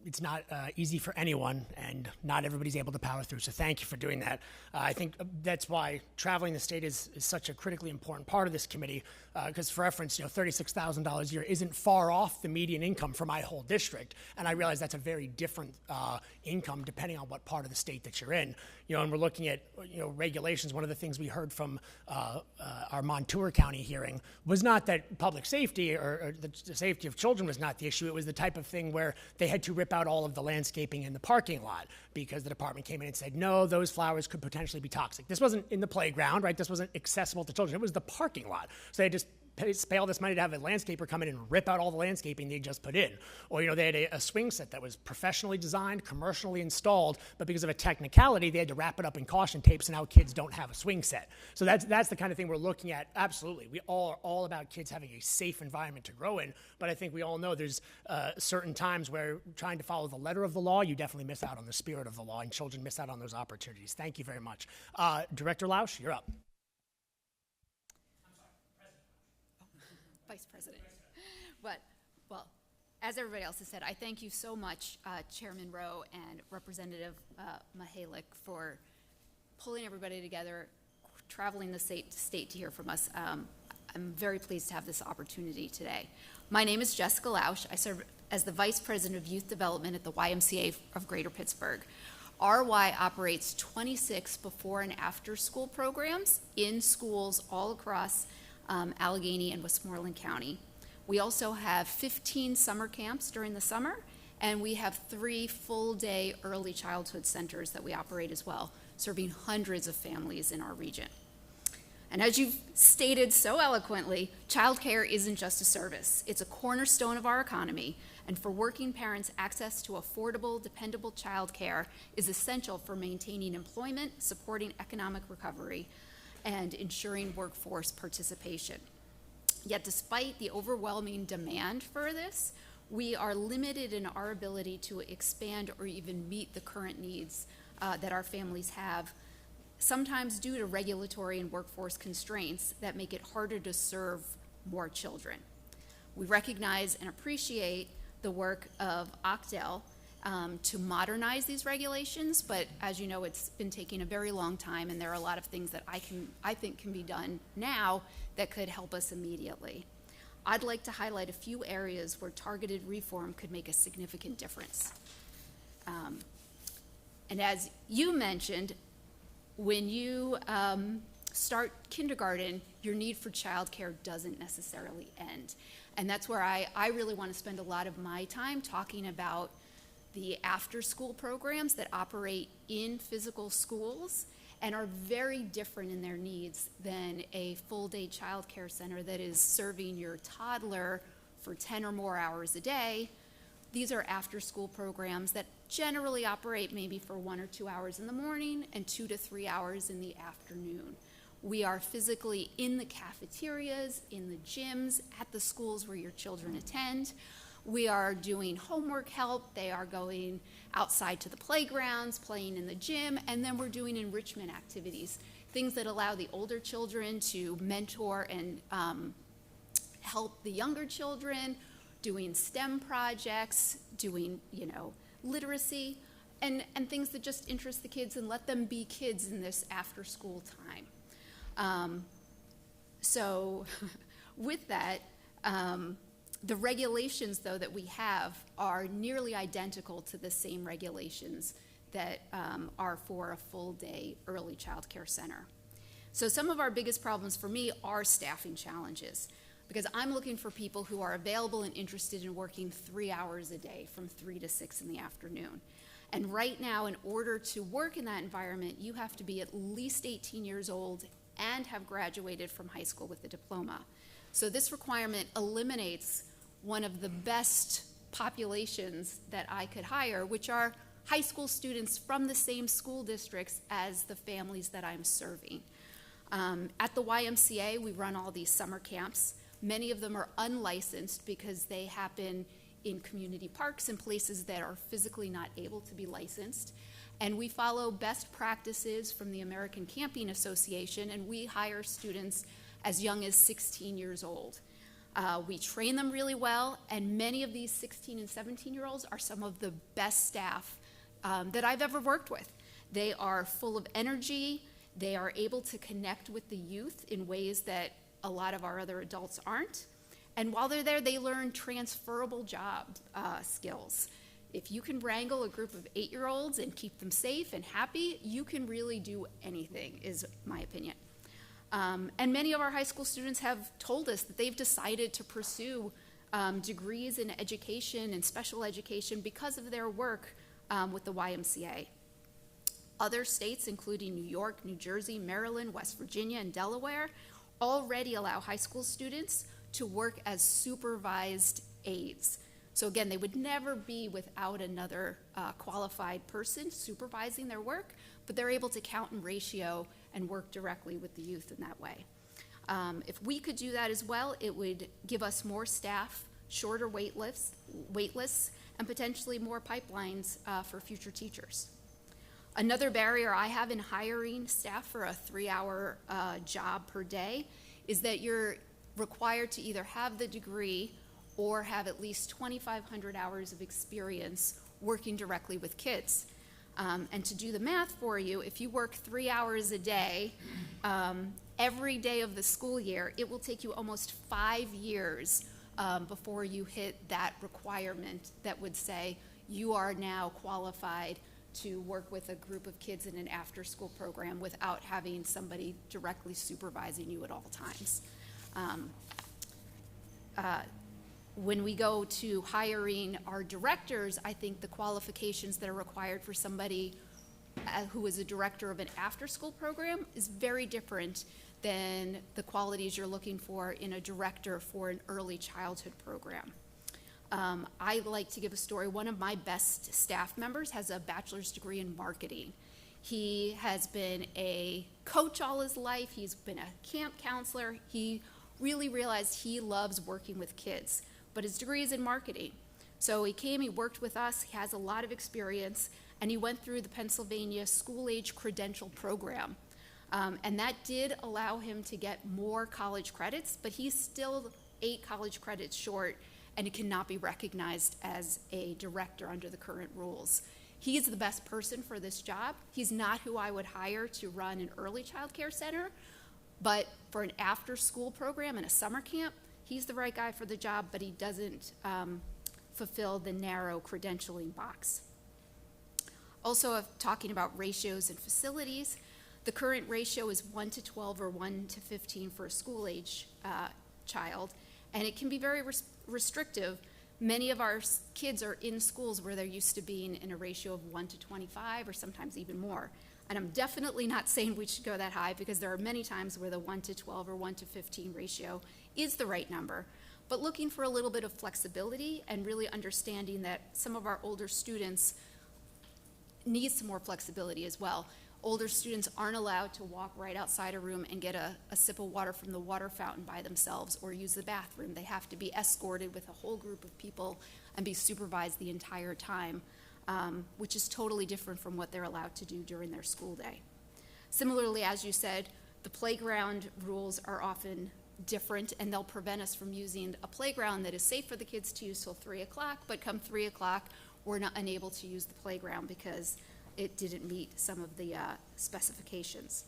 it's not easy for anyone, and not everybody's able to power through. So thank you for doing that. I think that's why traveling the state is such a critically important part of this committee. Because for reference, $36,000 a year isn't far off the median income for my whole district, and I realize that's a very different income depending on what part of the state that you're in. And we're looking at regulations. One of the things we heard from our Montour County hearing was not that public safety or the safety of children was not the issue. It was the type of thing where they had to rip out all of the landscaping in the parking lot because the department came in and said, no, those flowers could potentially be toxic. This wasn't in the playground, right? This wasn't accessible to children. It was the parking lot. So they just pay all this money to have a landscaper come in and rip out all the landscaping they just put in. Or, they had a swing set that was professionally designed, commercially installed, but because of a technicality, they had to wrap it up in caution tape, so now kids don't have a swing set. So that's the kind of thing we're looking at. Absolutely. We all are all about kids having a safe environment to grow in, but I think we all know there's certain times where trying to follow the letter of the law, you definitely miss out on the spirit of the law, and children miss out on those opportunities. Thank you very much. Director Lausch, you're up. Vice President. But, well, as everybody else has said, I thank you so much, Chairman Rowe and Representative Mihalik, for pulling everybody together, traveling the state to hear from us. I'm very pleased to have this opportunity today. My name is Jessica Lausch. I serve as the Vice President of Youth Development at the YMCA of Greater Pittsburgh. RY operates 26 before and after school programs in schools all across Allegheny and Westmoreland County. We also have 15 summer camps during the summer, and we have 3 full-day early childhood centers that we operate as well, serving hundreds of families in our region. And as you've stated so eloquently, childcare isn't just a service. It's a cornerstone of our economy, and for working parents, access to affordable, dependable childcare is essential for maintaining employment, supporting economic recovery, and ensuring workforce participation. Yet despite the overwhelming demand for this, we are limited in our ability to expand or even meet the current needs that our families have, sometimes due to regulatory and workforce constraints that make it harder to serve more children. We recognize and appreciate the work of OCDEL to modernize these regulations, but as you know, it's been taking a very long time, and there are a lot of things that I think can be done now that could help us immediately. I'd like to highlight a few areas where targeted reform could make a significant difference. And as you mentioned, when you start kindergarten, your need for childcare doesn't necessarily end. And that's where I really want to spend a lot of my time talking about the after-school programs that operate in physical schools and are very different in their needs than a full-day child care center that is serving your toddler for 10 or more hours a day. These are after-school programs that generally operate maybe for 1 or 2 hours in the morning and 2 to 3 hours in the afternoon. We are physically in the cafeterias, in the gyms, at the schools where your children attend. We are doing homework help. They are going outside to the playgrounds, playing in the gym, and then we're doing enrichment activities, things that allow the older children to mentor and help the younger children, doing STEM projects, doing, literacy, and things that just interest the kids and let them be kids in this after-school time. So with that, the regulations, though, that we have are nearly identical to the same regulations that are for a full-day early child care center. So some of our biggest problems for me are staffing challenges, because I'm looking for people who are available and interested in working 3 hours a day from 3 to 6 in the afternoon. And right now, in order to work in that environment, you have to be at least 18 years old and have graduated from high school with a diploma. So this requirement eliminates one of the best populations that I could hire, which are high school students from the same school districts as the families that I'm serving. At the YMCA, we run all these summer camps. Many of them are unlicensed because they happen in community parks and places that are physically not able to be licensed. And we follow best practices from the American Camping Association, and we hire students as young as 16 years old. We train them really well, and many of these 16 and 17-year-olds are some of the best staff that I've ever worked with. They are full of energy. They are able to connect with the youth in ways that a lot of our other adults aren't. And while they're there, they learn transferable job skills. If you can wrangle a group of 8-year-olds and keep them safe and happy, you can really do anything, is my opinion. And many of our high school students have told us that they've decided to pursue degrees in education and special education because of their work with the YMCA. Other states, including New York, New Jersey, Maryland, West Virginia, and Delaware, already allow high school students to work as supervised aides. So again, they would never be without another qualified person supervising their work, but they're able to count in ratio and work directly with the youth in that way. If we could do that as well, it would give us more staff, shorter wait lists, and potentially more pipelines for future teachers. Another barrier I have in hiring staff for a 3-hour job per day is that you're required to either have the degree or have at least 2,500 hours of experience working directly with kids. And to do the math for you, if you work 3 hours a day, every day of the school year, it will take you almost 5 years before you hit that requirement that would say you are now qualified to work with a group of kids in an after-school program without having somebody directly supervising you at all times. When we go to hiring our directors, I think the qualifications that are required for somebody who is a director of an after-school program is very different than the qualities you're looking for in a director for an early childhood program. I like to give a story. One of my best staff members has a bachelor's degree in marketing. He has been a coach all his life. He's been a camp counselor. He really realized he loves working with kids, but his degree is in marketing. So he came, he worked with us, he has a lot of experience, and he went through the Pennsylvania school-age credential program. And that did allow him to get more college credits, but he's still 8 college credits short, and it cannot be recognized as a director under the current rules. He is the best person for this job. He's not who I would hire to run an early child care center, but for an after-school program and a summer camp, he's the right guy for the job, but he doesn't fulfill the narrow credentialing box. Also, talking about ratios and facilities, the current ratio is 1:12 or 1:15 for a school-age child, and it can be very restrictive. Many of our kids are in schools where they're used to being in a ratio of 1:25 or sometimes even more. And I'm definitely not saying we should go that high, because there are many times where the 1:12 or 1:15 ratio is the right number. But looking for a little bit of flexibility and really understanding that some of our older students need some more flexibility as well. Older students aren't allowed to walk right outside a room and get a sip of water from the water fountain by themselves or use the bathroom. They have to be escorted with a whole group of people and be supervised the entire time, which is totally different from what they're allowed to do during their school day. Similarly, as you said, the playground rules are often different, and they'll prevent us from using a playground that is safe for the kids to use till 3 o'clock, but come 3 o'clock, we're not unable to use the playground because it didn't meet some of the specifications.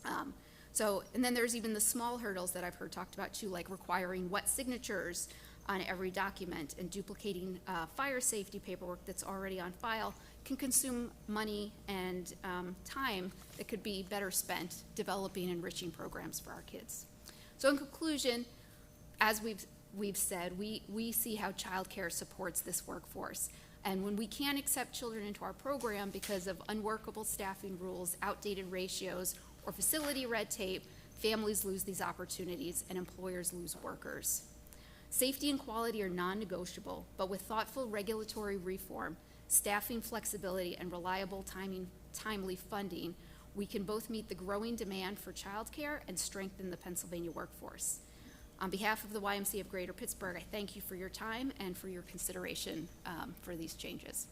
And then there's even the small hurdles that I've heard talked about too, like requiring wet signatures on every document and duplicating fire safety paperwork that's already on file can consume money and time that could be better spent developing enriching programs for our kids. So in conclusion, as we've said, we see how childcare supports this workforce. And when we can't accept children into our program because of unworkable staffing rules, outdated ratios, or facility red tape, families lose these opportunities and employers lose workers. Safety and quality are non-negotiable, but with thoughtful regulatory reform, staffing flexibility, and reliable timely funding, we can both meet the growing demand for childcare and strengthen the Pennsylvania workforce. On behalf of the YMCA of Greater Pittsburgh, I thank you for your time and for your consideration for these changes.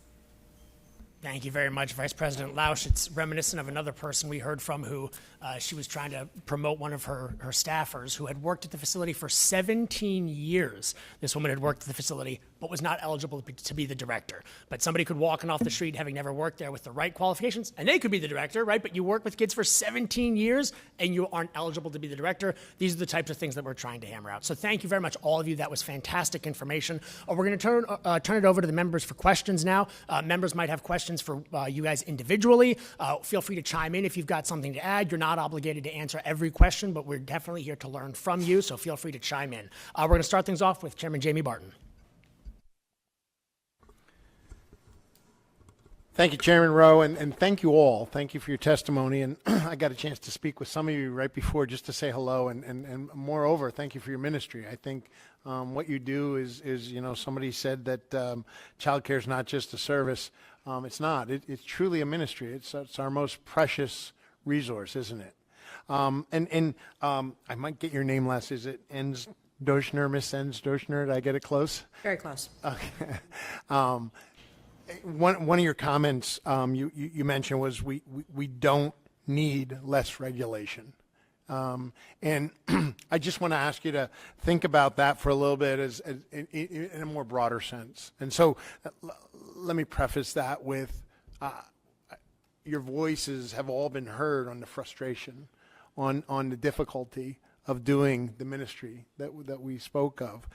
Thank you very much, Vice President Lausch. It's reminiscent of another person we heard from who she was trying to promote one of her staffers who had worked at the facility for 17 years. This woman had worked at the facility but was not eligible to be the director. But somebody could walk in off the street having never worked there with the right qualifications, and they could be the director, right? But you work with kids for 17 years and you aren't eligible to be the director. These are the types of things that we're trying to hammer out. So thank you very much, all of you. That was fantastic information. We're going to turn it over to the members for questions now. Members might have questions for you guys individually. Feel free to chime in if you've got something to add. You're not obligated to answer every question, but we're definitely here to learn from you, so feel free to chime in. We're going to start things off with Chairman Jamie Barton. Thank you, Chairman Rowe, and thank you all. Thank you for your testimony. And I got a chance to speak with some of you right before just to say hello. And moreover, thank you for your ministry. I think what you do is somebody said that child care is not just a service. It's not. It's truly a ministry. It's our most precious resource, isn't it? I might get your name last. Is it Enz Doshner, Miss Enz Doshner? Did I get it close? Very close. Okay. One of your comments you mentioned was we don't need less regulation. And I just want to ask you to think about that for a little bit in a more broader sense. And so let me preface that with your voices have all been heard on the frustration, on the difficulty of doing the ministry that we spoke of.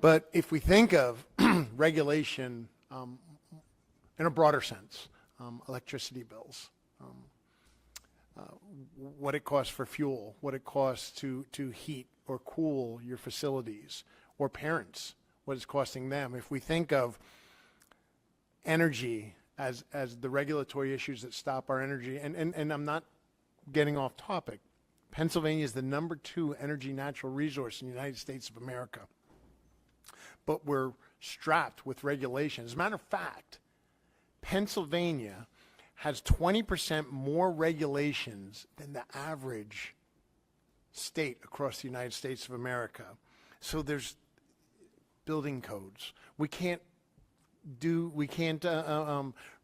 But if we think of regulation in a broader sense, electricity bills, what it costs for fuel, what it costs to heat or cool your facilities, or parents, what it's costing them. If we think of energy as the regulatory issues that stop our energy, and I'm not getting off topic, Pennsylvania is the #2 energy natural resource in the United States of America. But we're strapped with regulations. As a matter of fact, Pennsylvania has 20% more regulations than the average state across the United States of America. So there's building codes. We can't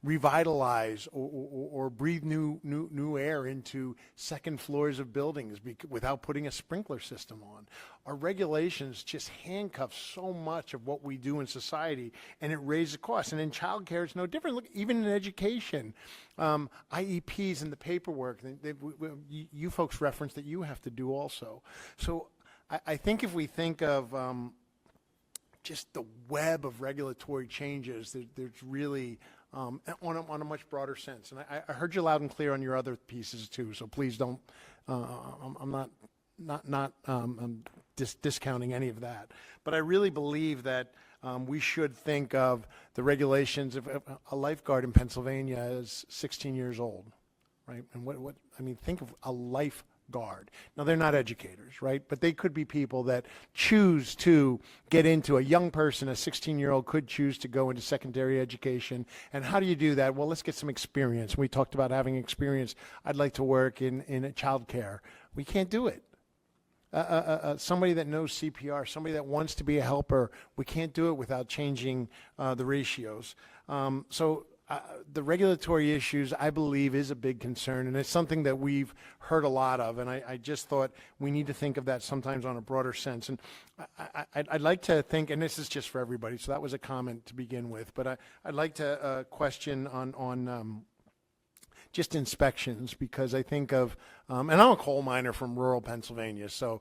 revitalize or breathe new air into second floors of buildings without putting a sprinkler system on. Our regulations just handcuff so much of what we do in society, and it raises costs. And in childcare, it's no different. Look, even in education, IEPs and the paperwork, you folks referenced that you have to do also. So I think if we think of just the web of regulatory changes, there's really on a much broader sense. And I heard you loud and clear on your other pieces too. So please don't. I'm not discounting any of that. But I really believe that we should think of the regulations. Of a lifeguard in Pennsylvania is 16 years old, right? And what I mean, think of a lifeguard. Now, they're not educators, right? But they could be people that choose to get into a young person, a 16-year-old could choose to go into secondary education. And how do you do that? Well, let's get some experience. We talked about having experience. I'd like to work in child care. We can't do it. Somebody that knows CPR, somebody that wants to be a helper, we can't do it without changing the ratios. The regulatory issues, I believe, is a big concern, and it's something that we've heard a lot of, and I just thought we need to think of that sometimes on a broader sense. And I'd like to think, and this is just for everybody, so that was a comment to begin with, but I'd like to question on just inspections, because I think of, and I'm a coal miner from rural Pennsylvania, so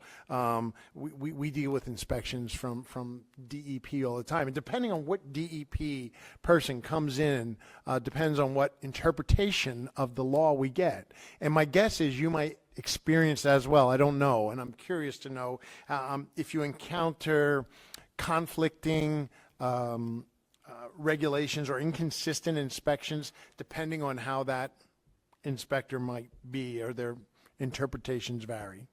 we deal with inspections from DEP all the time. And depending on what DEP person comes in, depends on what interpretation of the law we get. And my guess is you might experience that as well. I don't know, and I'm curious to know if you encounter conflicting regulations or inconsistent inspections, depending on how that inspector might be, or their interpretations vary.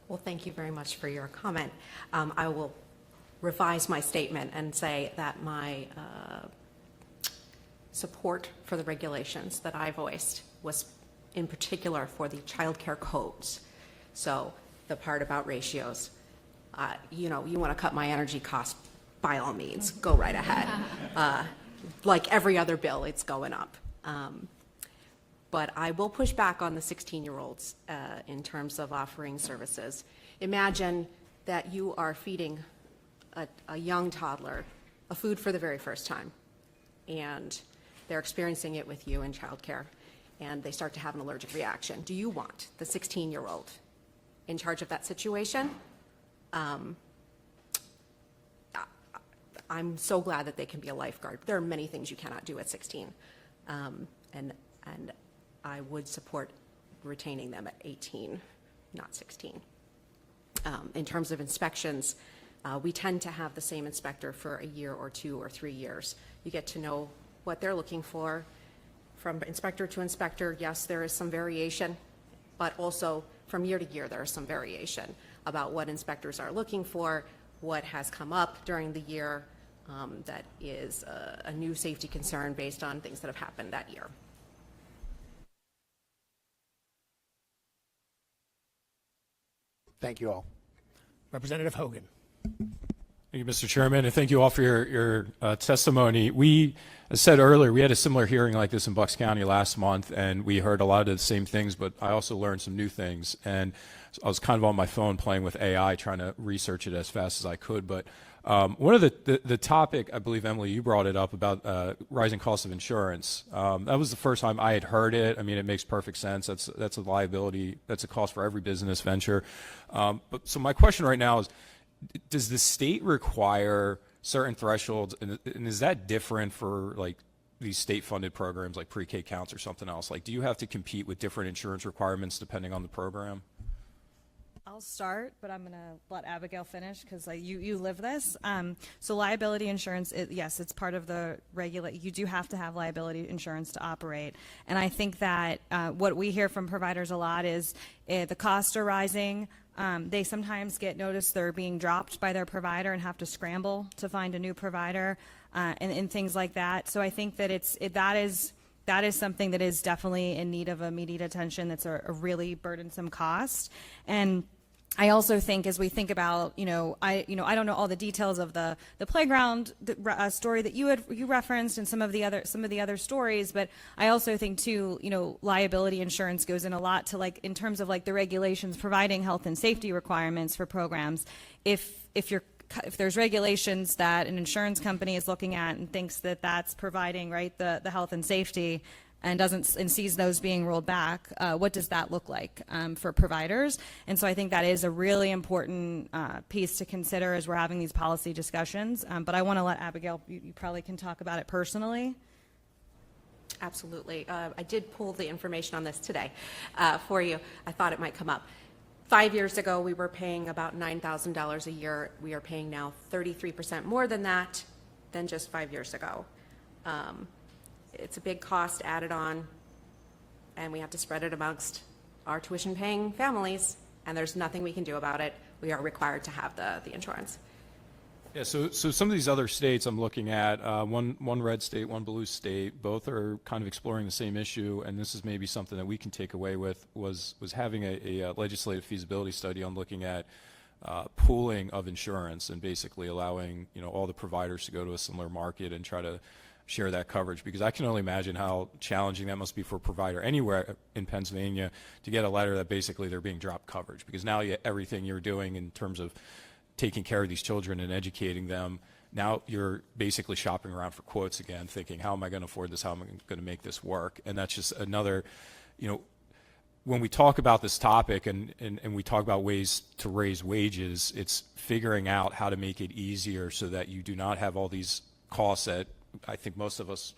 Well, thank you very much for your comment. I will revise my statement and say that my support for the regulations that I voiced was in particular for the child care codes. So the part about ratios, you want to cut my energy costs, by all means, go right ahead. like every other bill, it's going up. But I will push back on the 16-year-olds in terms of offering services. Imagine that you are feeding a young toddler a food for the very first time, and they're experiencing it with you in childcare, and they start to have an allergic reaction. Do you want the 16-year-old in charge of that situation? I'm so glad that they can be a lifeguard. There are many things you cannot do at 16, and I would support retaining them at 18, not 16. In terms of inspections, we tend to have the same inspector for a year or 2 or 3 years. You get to know what they're looking for. From inspector to inspector, yes, there is some variation, but also from year to year, there is some variation about what inspectors are looking for, what has come up during the year that is a new safety concern based on things that have happened that year. Thank you all. Representative Hogan. Thank you, Mr. Chairman, and thank you all for your testimony. We, as said earlier, we had a similar hearing like this in Bucks County last month, and we heard a lot of the same things, but I also learned some new things. And I was kind of on my phone playing with AI, trying to research it as fast as I could. But one of the topic, I believe, Emily, you brought it up about rising costs of insurance. That was the first time I had heard it. I mean, it makes perfect sense. That's a liability. That's a cost for every business venture. So my question right now is, does the state require certain thresholds, and is that different for like these state-funded programs like pre-K counts or something else? Like, do you have to compete with different insurance requirements depending on the program? I'll start, but I'm going to let Abigail finish because you live this. So liability insurance, yes, it's part of the you do have to have liability insurance to operate. And I think that what we hear from providers a lot is the costs are rising. They sometimes get notice they're being dropped by their provider and have to scramble to find a new provider and things like that. So I think that that is something that is definitely in need of immediate attention. That's a really burdensome cost. And I also think, as we think about, I don't know all the details of the playground story that you referenced and some of the other stories, but I also think too, liability insurance goes in a lot to in terms of the regulations providing health and safety requirements for programs. If there's regulations that an insurance company is looking at and thinks that that's providing the health and safety, and sees those being rolled back, what does that look like for providers? And so I think that is a really important piece to consider as we're having these policy discussions. But I want to let Abigail, you probably can talk about it personally. Absolutely. I did pull the information on this today for you. I thought it might come up. 5 years ago, we were paying about $9,000 a year. We are paying now 33% more than that than just 5 years ago. It's a big cost added on, and we have to spread it amongst our tuition-paying families, and there's nothing we can do about it. We are required to have the insurance. Yeah, so some of these other states I'm looking at, one red state, one blue state, both are kind of exploring the same issue, and this is maybe something that we can take away with, was having a legislative feasibility study on looking at pooling of insurance and basically allowing all the providers to go to a similar market and try to share that coverage, because I can only imagine how challenging that must be for a provider anywhere in Pennsylvania to get a letter that basically they're being dropped coverage, because now everything you're doing in terms of taking care of these children and educating them, now you're basically shopping around for quotes again, thinking, how am I going to afford this? How am I going to make this work? And that's just another, when we talk about this topic and we talk about ways to raise wages, it's figuring out how to make it easier so that you do not have all these costs that I think most of us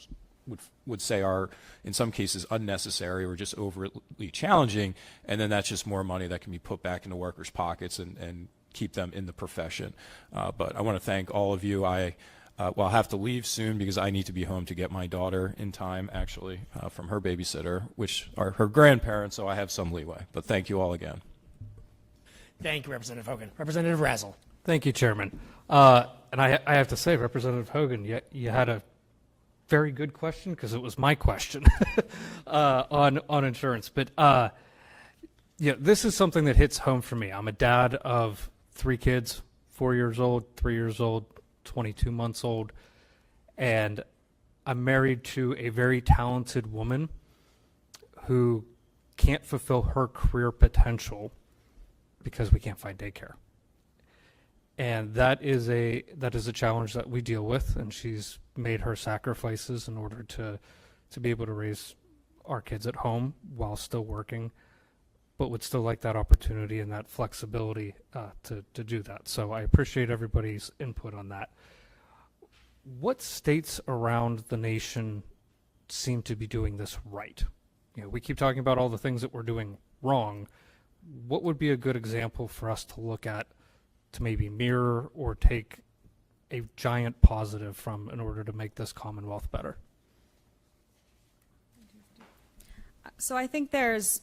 would say are in some cases unnecessary or just overly challenging, and then that's just more money that can be put back into workers' pockets and keep them in the profession. But I want to thank all of you. I'll have to leave soon because I need to be home to get my daughter in time, actually, from her babysitter, which are her grandparents, so I have some leeway. But thank you all again. Thank you, Representative Hogan. Representative Razzle. Thank you, Chairman. And I have to say, Representative Hogan, you had a very good question because it was my question on insurance. But this is something that hits home for me. I'm a dad of 3 kids, 4 years old, 3 years old, 22 months old, and I'm married to a very talented woman who can't fulfill her career potential because we can't find daycare. And that is a challenge that we deal with, and she's made her sacrifices in order to be able to raise our kids at home while still working, but would still like that opportunity and that flexibility to do that. So I appreciate everybody's input on that. What states around the nation seem to be doing this right? You know, we keep talking about all the things that we're doing wrong. What would be a good example for us to look at to maybe mirror or take a giant positive from in order to make this Commonwealth better? So I think there's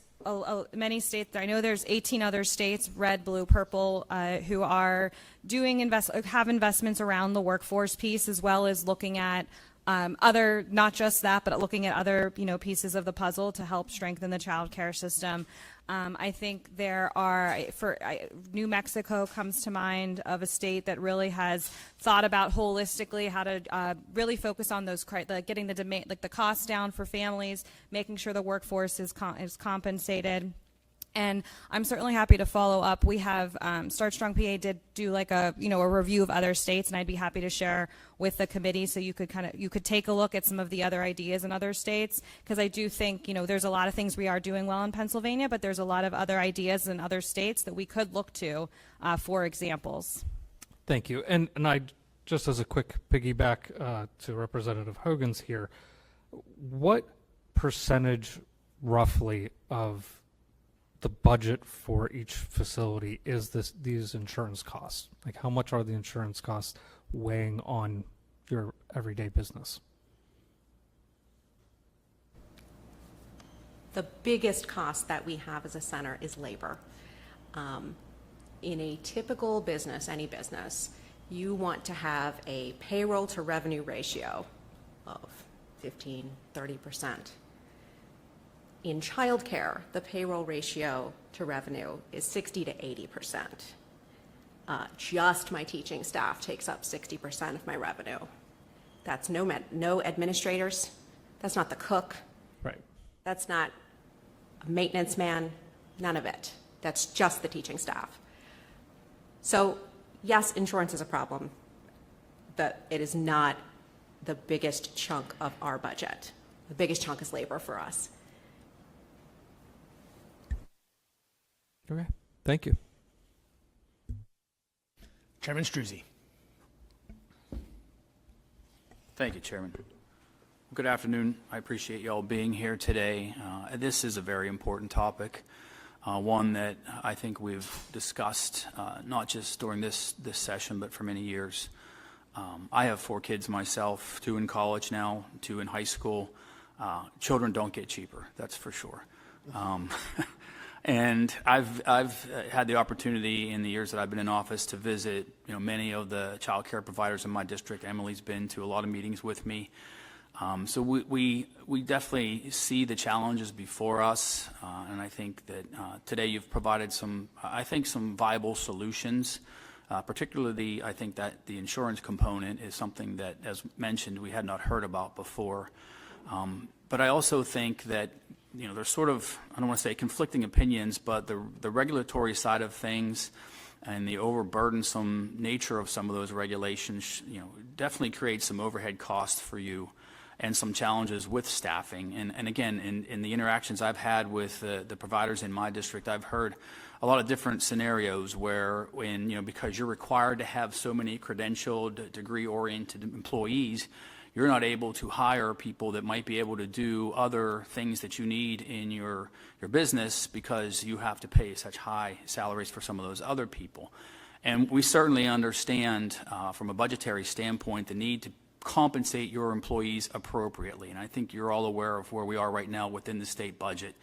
many states. I know there's 18 other states, red, blue, purple, who are doing have investments around the workforce piece, as well as looking at other, not just that, but looking at other, pieces of the puzzle to help strengthen the child care system. I think there are, New Mexico comes to mind of a state that really has thought about holistically how to really focus on those, getting the demand, like the costs down for families, making sure the workforce is compensated. And I'm certainly happy to follow up. We have Start Strong PA did do like a review of other states, and I'd be happy to share with the committee so you could take a look at some of the other ideas in other states, because I do think there's a lot of things we are doing well in Pennsylvania, but there's a lot of other ideas in other states that we could look to for examples. Thank you. And I just as a quick piggyback to Representative Hogan's here, what percentage roughly of the budget for each facility is these insurance costs? Like, how much are the insurance costs weighing on your everyday business? The biggest cost that we have as a center is labor. In a typical business, any business, you want to have a payroll to revenue ratio of 15, 30%. In childcare, the payroll ratio to revenue is 60 to 80%. Just my teaching staff takes up 60% of my revenue. That's no administrators. That's not the cook. Right. That's not a maintenance man. None of it. That's just the teaching staff. So yes, insurance is a problem, but it is not the biggest chunk of our budget. The biggest chunk is labor for us. Okay, thank you. Chairman Struzzi. Thank you, Chairman. Good afternoon. I appreciate you all being here today. This is a very important topic, one that I think we've discussed not just during this session, but for many years. I have 4 kids myself, 2 in college now, 2 in high school. Children don't get cheaper, that's for sure. And I've had the opportunity in the years that I've been in office to visit, many of the child care providers in my district. Emily's been to a lot of meetings with me. So we definitely see the challenges before us, and I think that today you've provided some viable solutions. Particularly, I think that the insurance component is something that, as mentioned, we had not heard about before. But I also think that there's sort of, I don't want to say conflicting opinions, but the regulatory side of things and the overburdensome nature of some of those regulations, definitely creates some overhead costs for you and some challenges with staffing. And again, in the interactions I've had with the providers in my district, I've heard a lot of different scenarios where because you're required to have so many credentialed, degree-oriented employees, you're not able to hire people that might be able to do other things that you need in your business because you have to pay such high salaries for some of those other people. And we certainly understand from a budgetary standpoint the need to compensate your employees appropriately. And I think you're all aware of where we are right now within the state budget.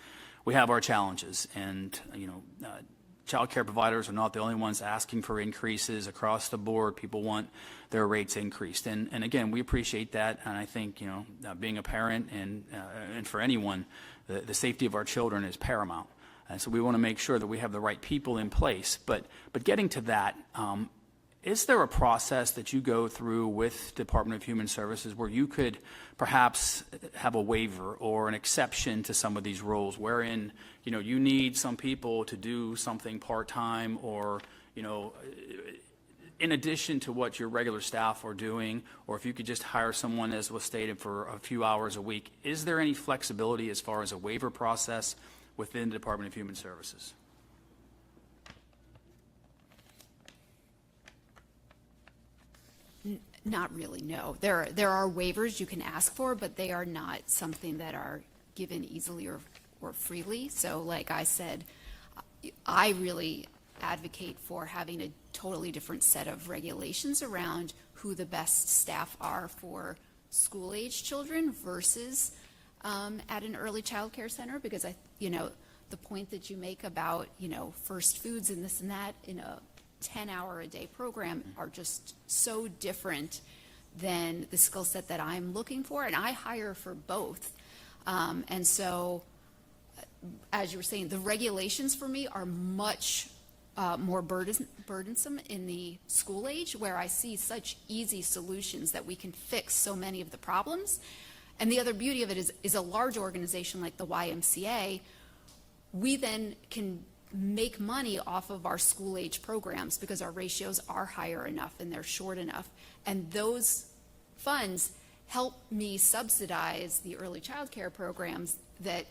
We have our challenges, and child care providers are not the only ones asking for increases across the board. People want their rates increased. And again, we appreciate that. And I think, being a parent and for anyone, the safety of our children is paramount. And so we want to make sure that we have the right people in place. But getting to that, is there a process that you go through with Department of Human Services where you could perhaps have a waiver or an exception to some of these rules wherein, you need some people to do something part-time or, in addition to what your regular staff are doing, or if you could just hire someone, as was stated, for a few hours a week, is there any flexibility as far as a waiver process within the Department of Human Services? Not really, no. There are waivers you can ask for, but they are not something that are given easily or freely. So like I said, I really advocate for having a totally different set of regulations around who the best staff are for school-age children versus at an early child care center, because the point that you make about, first foods and this and that in a 10-hour-a-day program are just so different than the skill set that I'm looking for, and I hire for both. And so, as you were saying, the regulations for me are much more burdensome in the school age, where I see such easy solutions that we can fix so many of the problems. And the other beauty of it is a large organization like the YMCA, we then can make money off of our school age programs because our ratios are higher enough and they're short enough. And those funds help me subsidize the early child care programs that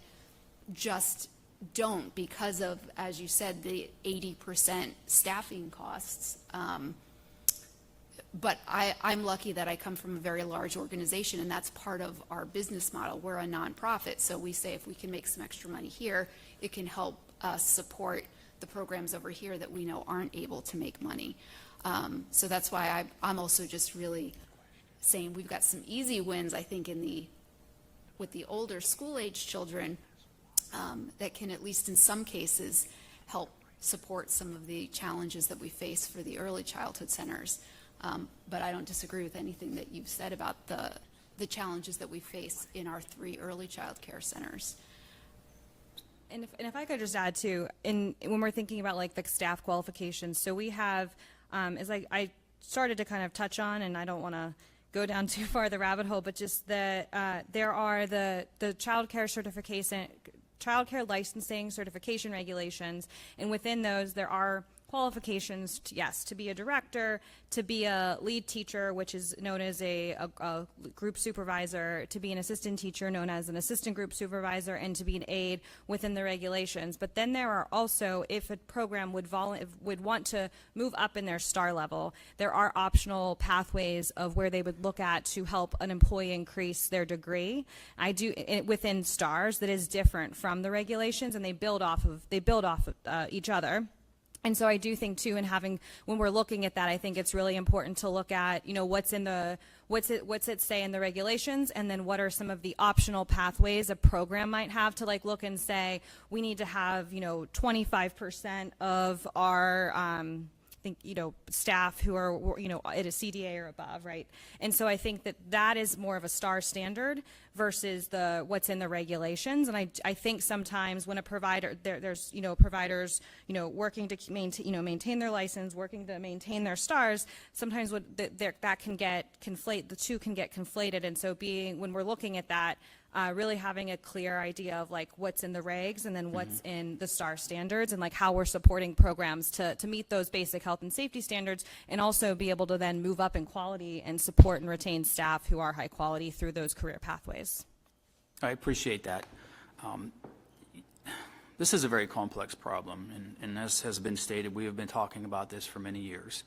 just don't, because of, as you said, the 80% staffing costs. But I'm lucky that I come from a very large organization, and that's part of our business model. We're a nonprofit, so we say if we can make some extra money here, it can help us support the programs over here that we know aren't able to make money. So that's why I'm also just really saying we've got some easy wins, I think, with the older school-age children that can, at least in some cases, help support some of the challenges that we face for the early childhood centers. But I don't disagree with anything that you've said about the challenges that we face in our 3 early child care centers. And if I could just add too, when we're thinking about like the staff qualifications, so we have, as I started to kind of touch on, and I don't want to go down too far the rabbit hole, but just there are the child care certification, child care licensing certification regulations, and within those there are qualifications, to be a director, to be a lead teacher, which is known as a group supervisor, to be an assistant teacher, known as an assistant group supervisor, and to be an aide within the regulations. But then there are also, if a program would want to move up in their STAR level, there are optional pathways of where they would look at to help an employee increase their degree. Within STARS that is different from the regulations, and they build off of each other. And so I do think too, when we're looking at that, I think it's really important to look at, what's it say in the regulations, and then what are some of the optional pathways a program might have to like look and say, we need to have, 25% of our, staff who are, at a CDA or above, right? And so I think that is more of a STAR standard versus what's in the regulations. And I think sometimes when a provider, there's providers, working to maintain their license, working to maintain their STARS, sometimes that can get the two can get conflated. And so when we're looking at that, really having a clear idea of like what's in the regs and then what's in the STAR standards, and like how we're supporting programs to meet those basic health and safety standards, and also be able to then move up in quality and support and retain staff who are high quality through those career pathways. I appreciate that. This is a very complex problem, and as has been stated, we have been talking about this for many years.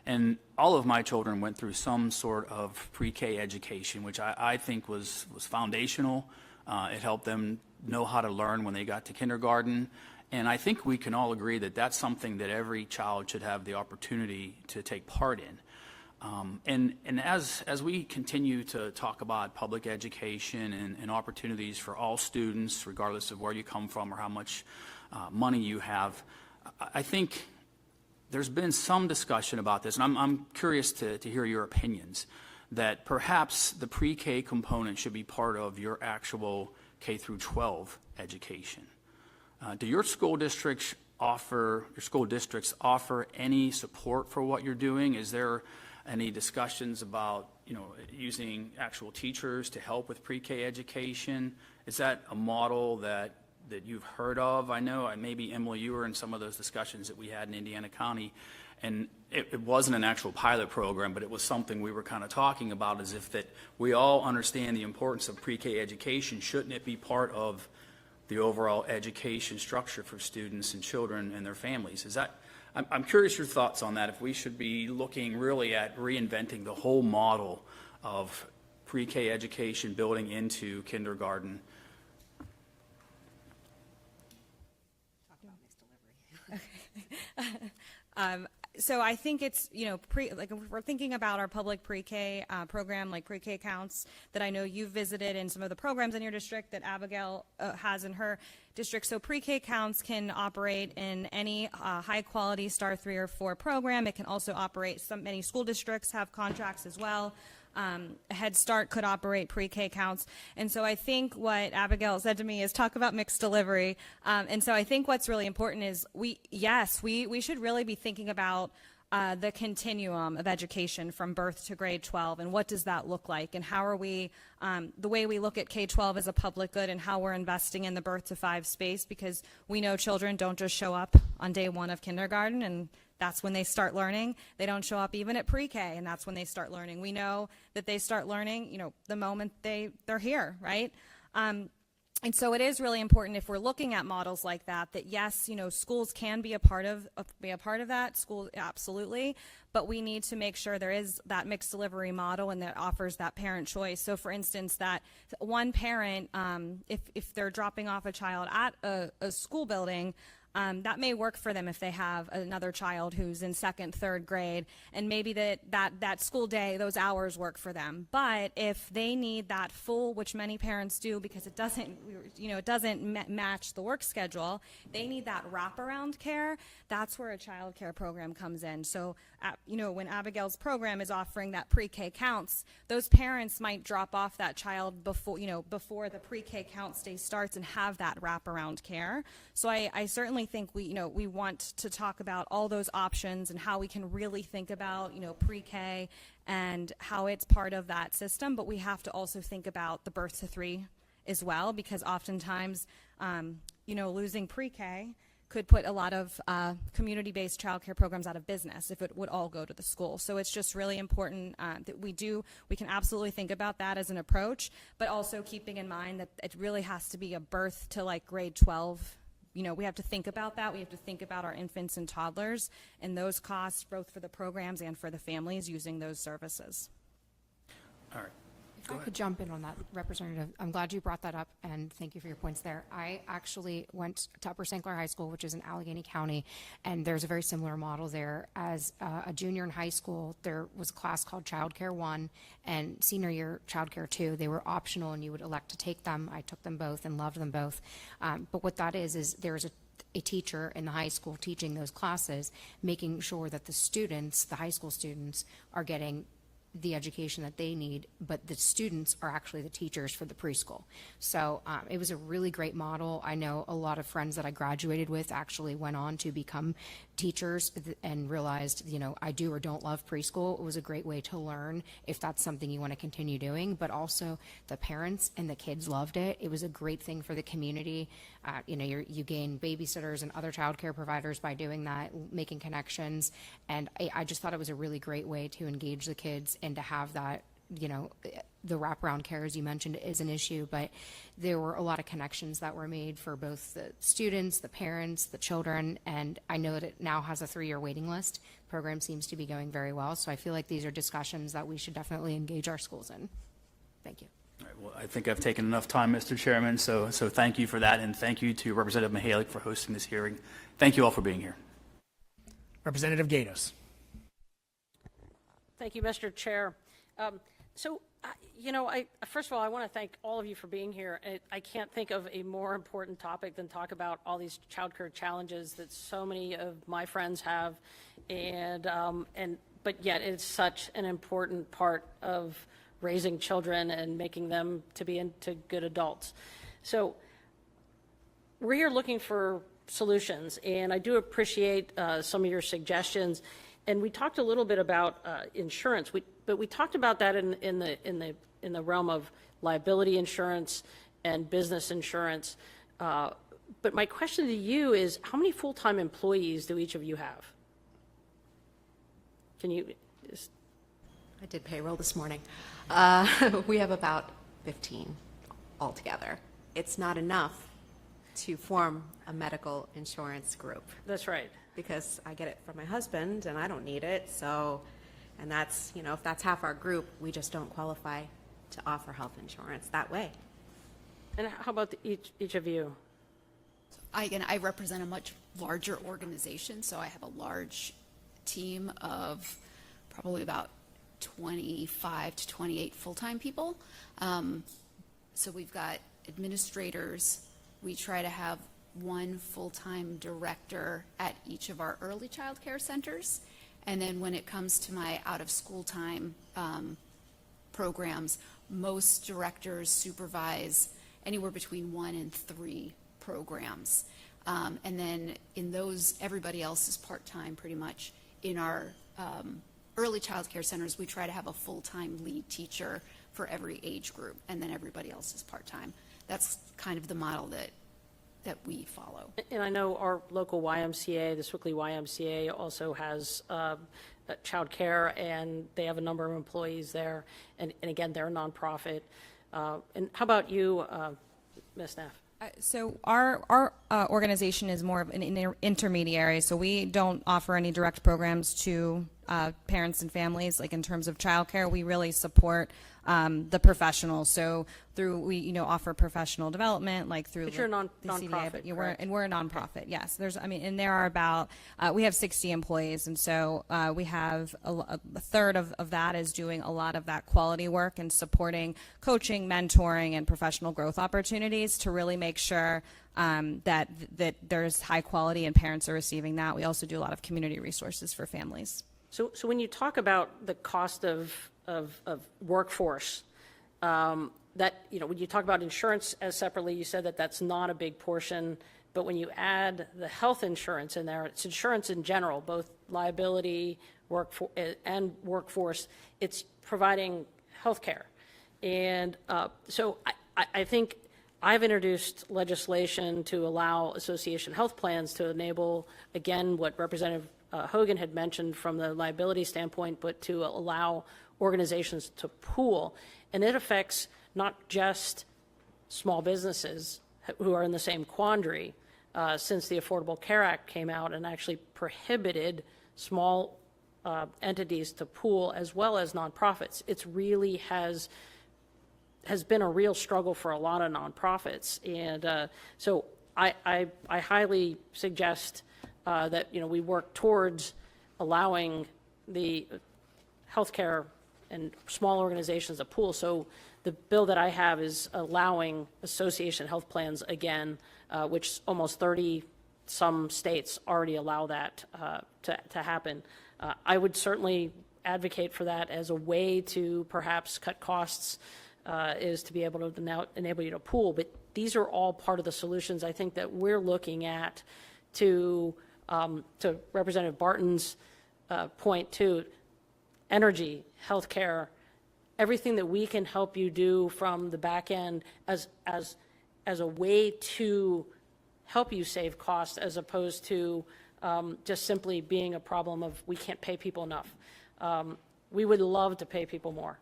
And all of my children went through some sort of pre-K education, which I think was foundational. It helped them know how to learn when they got to kindergarten. And I think we can all agree that that's something that every child should have the opportunity to take part in. And as we continue to talk about public education and opportunities for all students, regardless of where you come from or how much money you have, I think there's been some discussion about this, and I'm curious to hear your opinions, that perhaps the pre-K component should be part of your actual K through 12 education. Do your school districts your school districts offer any support for what you're doing? Is there any discussions about, using actual teachers to help with pre-K education? Is that a model that you've heard of? I know, maybe Emily, you were in some of those discussions that we had in Indiana County, and it wasn't an actual pilot program, but it was something we were kind of talking about, as if that we all understand the importance of pre-K education. Shouldn't it be part of the overall education structure for students and children and their families? I'm curious your thoughts on that, if we should be looking really at reinventing the whole model of pre-K education building into kindergarten. So I think it's, if we're thinking about our public pre-K program, like pre-K counts that I know you've visited, and some of the programs in your district that Abigail has in her district. So pre-K counts can operate in any high quality Star 3 or 4 program. It can also operate, many school districts have contracts as well. Head Start could operate pre-K counts. And so I think what Abigail said to me is talk about mixed delivery. And so I think what's really important is we should really be thinking about the continuum of education from birth to grade 12, and what does that look like, and how are we, the way we look at K-12 as a public good, and how we're investing in the birth to 5 space, because we know children don't just show up on day 1 of kindergarten and that's when they start learning. They don't show up even at pre-K, and that's when they start learning. We know that they start learning, the moment they're here, right? And so it is really important, if we're looking at models like that, that yes, schools can be a part of that. School, absolutely, but we need to make sure there is that mixed delivery model and that offers that parent choice. So, for instance, that one parent, if they're dropping off a child at a school building, that may work for them if they have another child who's in 2nd, 3rd grade, and maybe that school day, those hours work for them. But if they need that full, which many parents do because it doesn't match the work schedule, they need that wraparound care. That's where a child care program comes in. So, when Abigail's program is offering that pre-K counts, those parents might drop off that child before the pre-K counts day starts and have that wraparound care. So I certainly think we want to talk about all those options and how we can really think about, pre-K and how it's part of that system. But we have to also think about the birth to 3 as well, because oftentimes, losing pre-K could put a lot of community-based childcare programs out of business if it would all go to the school. So it's just really important that we can absolutely think about that as an approach, but also keeping in mind that it really has to be a birth to like grade 12. We have to think about that. We have to think about our infants and toddlers and those costs, both for the programs and for the families using those services. All right. If I could jump in on that, Representative, I'm glad you brought that up, and thank you for your points there. I actually went to Upper St. Clair High School, which is in Allegheny County, and there's a very similar model there. As a junior in high school, there was a class called Child Care 1 and senior year Child Care 2. They were optional, and you would elect to take them. I took them both and loved them both. But what that is there's a teacher in the high school teaching those classes, making sure that the high school students, are getting the education that they need, but the students are actually the teachers for the preschool. So it was a really great model. I know a lot of friends that I graduated with actually went on to become teachers and realized, I do or don't love preschool. It was a great way to learn if that's something you want to continue doing, but also the parents and the kids loved it. It was a great thing for the community. You gain babysitters and other childcare providers by doing that, making connections. And I just thought it was a really great way to engage the kids and to have that, the wraparound care, as you mentioned, is an issue, but there were a lot of connections that were made for both the students, the parents, the children, and I know that it now has a 3-year waiting list. The program seems to be going very well, so I feel like these are discussions that we should definitely engage our schools in. Thank you. All right, well, I think I've taken enough time, Mr. Chairman, so thank you for that, and thank you to Representative Mihalik for hosting this hearing. Thank you all for being here. Representative Gatos. Thank you, Mr. Chair. First of all, I want to thank all of you for being here. I can't think of a more important topic than talk about all these childcare challenges that so many of my friends have, but yet it's such an important part of raising children and making them to be into good adults. So we're here looking for solutions, and I do appreciate some of your suggestions. And we talked a little bit about insurance, but we talked about that in the realm of liability insurance and business insurance. But my question to you is, how many full-time employees do each of you have? Can you? I did payroll this morning. We have about 15 altogether. It's not enough to form a medical insurance group. That's right. Because I get it from my husband and I don't need it, so, and that's, you know, if that's half our group, we just don't qualify to offer health insurance that way. And how about each of you? I represent a much larger organization, so I have a large team of probably about 25 to 28 full-time people. So we've got administrators. We try to have one full-time director at each of our early child care centers. And then when it comes to my out-of-school time programs, most directors supervise anywhere between 1 and 3 programs. And then in those, everybody else is part-time pretty much. In our early child care centers, we try to have a full-time lead teacher for every age group, and then everybody else is part-time. That's kind of the model that we follow. And I know our local YMCA, the Swickley YMCA, also has child care, and they have a number of employees there. And again, they're a nonprofit. And how about you, Ms. Neff? So our organization is more of an intermediary, so we don't offer any direct programs to parents and families. Like in terms of childcare, we really support the professionals. So we offer professional development, like through But you're a the nonprofit, CDA, correct? we're a nonprofit. Yes, and there are about we have 60 employees, and so we have a third of that is doing a lot of that quality work and supporting coaching, mentoring, and professional growth opportunities to really make sure that there's high quality and parents are receiving that. We also do a lot of community resources for families. So when you talk about the cost of workforce, that, when you talk about insurance as separately, you said that that's not a big portion, but when you add the health insurance in there, it's insurance in general, both liability and workforce, it's providing health care. And so I think I've introduced legislation to allow association health plans to enable, again, what Representative Hogan had mentioned from the liability standpoint, but to allow organizations to pool. And it affects not just small businesses who are in the same quandary since the Affordable Care Act came out and actually prohibited small entities to pool as well as nonprofits. It's really has been a real struggle for a lot of nonprofits. And so I highly suggest that we work towards allowing the healthcare and small organizations to pool. So the bill that I have is allowing association health plans again, which almost 30 some states already allow that to happen. I would certainly advocate for that as a way to perhaps cut costs, is to be able to now enable you to pool. But these are all part of the solutions I think that we're looking at to Representative Barton's point too, energy, healthcare, everything that we can help you do from the back end as a way to help you save costs, as opposed to just simply being a problem of we can't pay people enough. We would love to pay people more.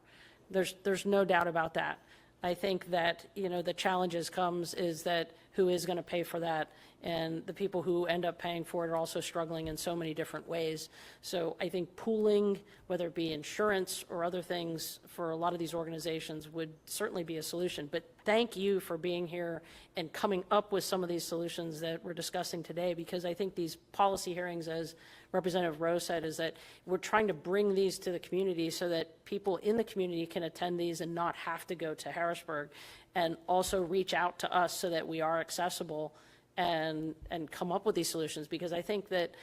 There's no doubt about that. I think that the challenges comes is that who is going to pay for that, and the people who end up paying for it are also struggling in so many different ways. So I think pooling, whether it be insurance or other things, for a lot of these organizations would certainly be a solution. But thank you for being here and coming up with some of these solutions that we're discussing today, because I think these policy hearings, as Representative Rowe said, is that we're trying to bring these to the community so that people in the community can attend these and not have to go to Harrisburg, and also reach out to us so that we are accessible and come up with these solutions. Because I think that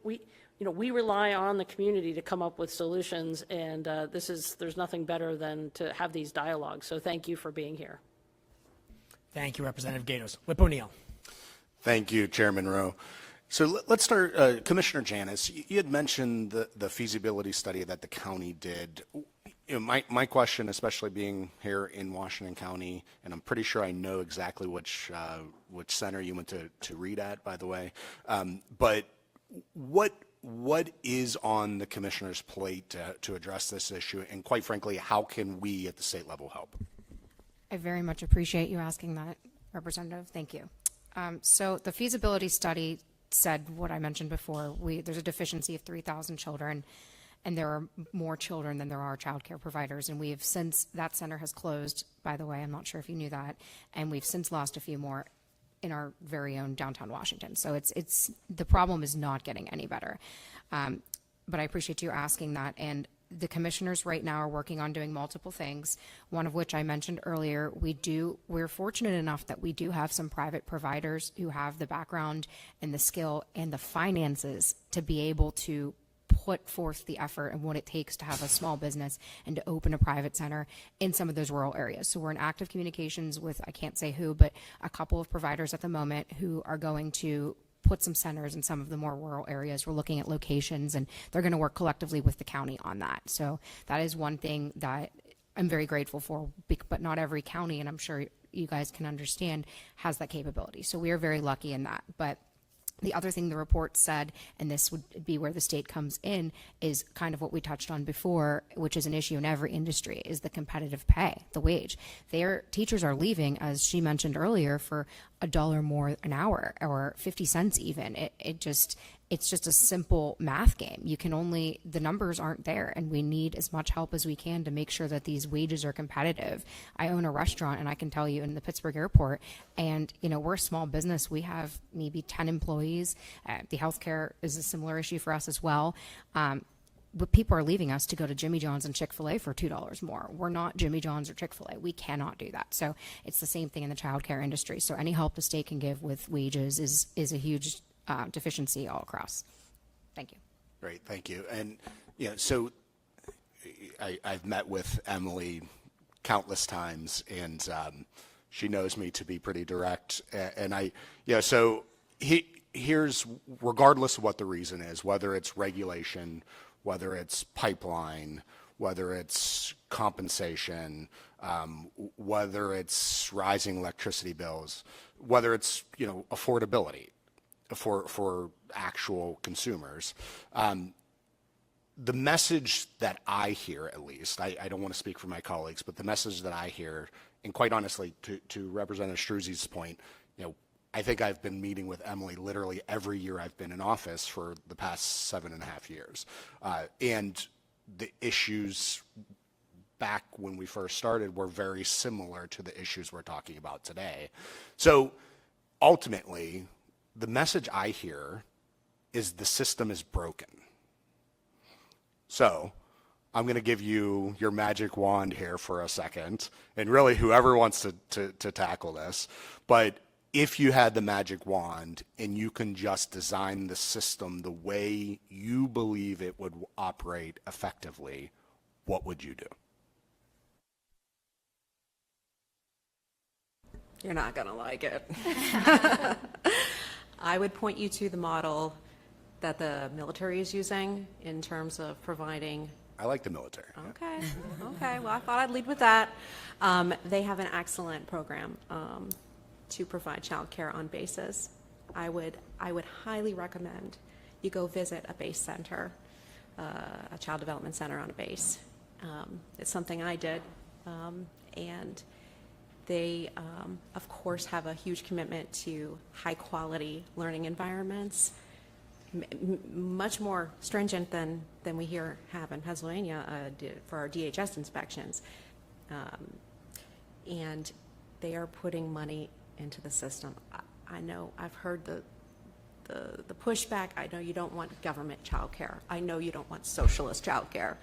we rely on the community to come up with solutions, and there's nothing better than to have these dialogues. So thank you for being here. Thank you, Representative Gatos. Whip O'Neill. Thank you, Chairman Rowe. So let's start, Commissioner Janis, you had mentioned the feasibility study that the county did. You know, my question, especially being here in Washington County, and I'm pretty sure I know exactly which center you went to read at, by the way, but what is on the commissioner's plate to address this issue, and quite frankly, how can we at the state level help? I very much appreciate you asking that, Representative. Thank you. So the feasibility study said what I mentioned before. There's a deficiency of 3,000 children, and there are more children than there are child care providers. And we have since that center has closed, by the way, I'm not sure if you knew that, and we've since lost a few more in our very own downtown Washington. So it's the problem is not getting any better. But I appreciate you asking that. And the commissioners right now are working on doing multiple things, one of which I mentioned earlier. We're fortunate enough that we do have some private providers who have the background and the skill and the finances to be able to put forth the effort and what it takes to have a small business and to open a private center in some of those rural areas. So we're in active communications with, I can't say who, but a couple of providers at the moment who are going to put some centers in some of the more rural areas. We're looking at locations, and they're going to work collectively with the county on that. So that is one thing that I'm very grateful for, but not every county, and I'm sure you guys can understand, has that capability. So we are very lucky in that. But the other thing the report said, and this would be where the state comes in, is kind of what we touched on before, which is an issue in every industry, is the competitive pay, the wage. Their teachers are leaving, as she mentioned earlier, for $1 more an hour or 50 cents even. It's just a simple math game. The numbers aren't there, and we need as much help as we can to make sure that these wages are competitive. I own a restaurant, and I can tell you in the Pittsburgh airport, and we're a small business. We have maybe 10 employees. The healthcare is a similar issue for us as well. But people are leaving us to go to Jimmy John's and Chick-fil-A for $2 more. We're not Jimmy John's or Chick-fil-A. We cannot do that. So it's the same thing in the childcare industry. So any help the state can give with wages is a huge deficiency all across. Thank you. Great, thank you. And so I've met with Emily countless times, and she knows me to be pretty direct. And here's, regardless of what the reason is, whether it's regulation, whether it's pipeline, whether it's compensation, whether it's rising electricity bills, whether it's affordability for actual consumers. The message that I hear, at least, I don't want to speak for my colleagues, but the message that I hear, and quite honestly, to Representative Struzzi's point, I think I've been meeting with Emily literally every year I've been in office for the past 7.5 years. And the issues back when we first started were very similar to the issues we're talking about today. So ultimately, the message I hear is the system is broken. So I'm going to give you your magic wand here for a second, and really whoever wants to tackle this, but if you had the magic wand and you can just design the system the way you believe it would operate effectively, what would you do? You're not going to like it. I would point you to the model that the military is using in terms of providing. I like the military. Okay. Okay. Well, I thought I'd lead with that. They have an excellent program to provide child care on bases. I would highly recommend you go visit a base center, a child development center on a base. It's something I did, and they, of course, have a huge commitment to high-quality learning environments, much more stringent than we here have in Pennsylvania for our DHS inspections. And they are putting money into the system. I know I've heard the pushback. I know you don't want government child care. I know you don't want socialist child care.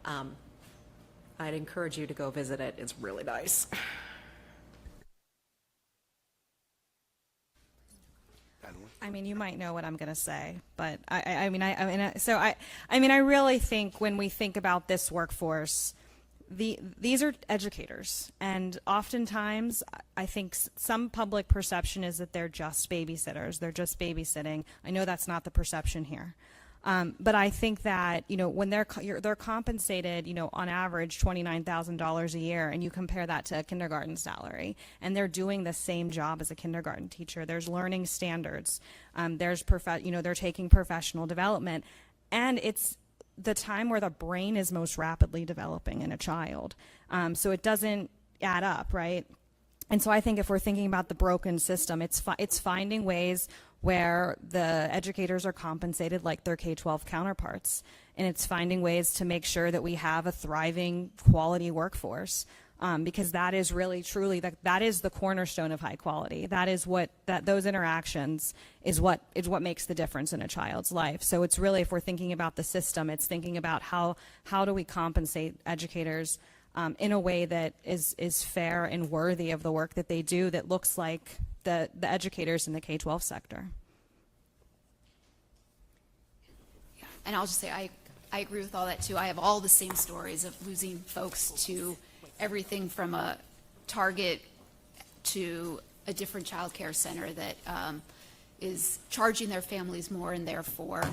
I'd encourage you to go visit it. It's really nice. I mean, you might know what I'm going to say, but I really think when we think about this workforce, these are educators, and oftentimes I think some public perception is that they're just babysitters, they're just babysitting. I know that's not the perception here. But I think that, when they're compensated, on average $29,000 a year, and you compare that to a kindergarten salary, and they're doing the same job as a kindergarten teacher. There's learning standards. They're taking professional development, and it's the time where the brain is most rapidly developing in a child. So it doesn't add up, right? And so I think if we're thinking about the broken system, it's finding ways where the educators are compensated like their K-12 counterparts. And it's finding ways to make sure that we have a thriving quality workforce, because that is really, truly, that is the cornerstone of high quality. That is those interactions is what makes the difference in a child's life. So it's really, if we're thinking about the system, it's thinking about how do we compensate educators in a way that is fair and worthy of the work that they do, that looks like the educators in the K-12 sector. Yeah, and I'll just say I agree with all that too. I have all the same stories of losing folks to everything from a Target to a different child care center that is charging their families more and therefore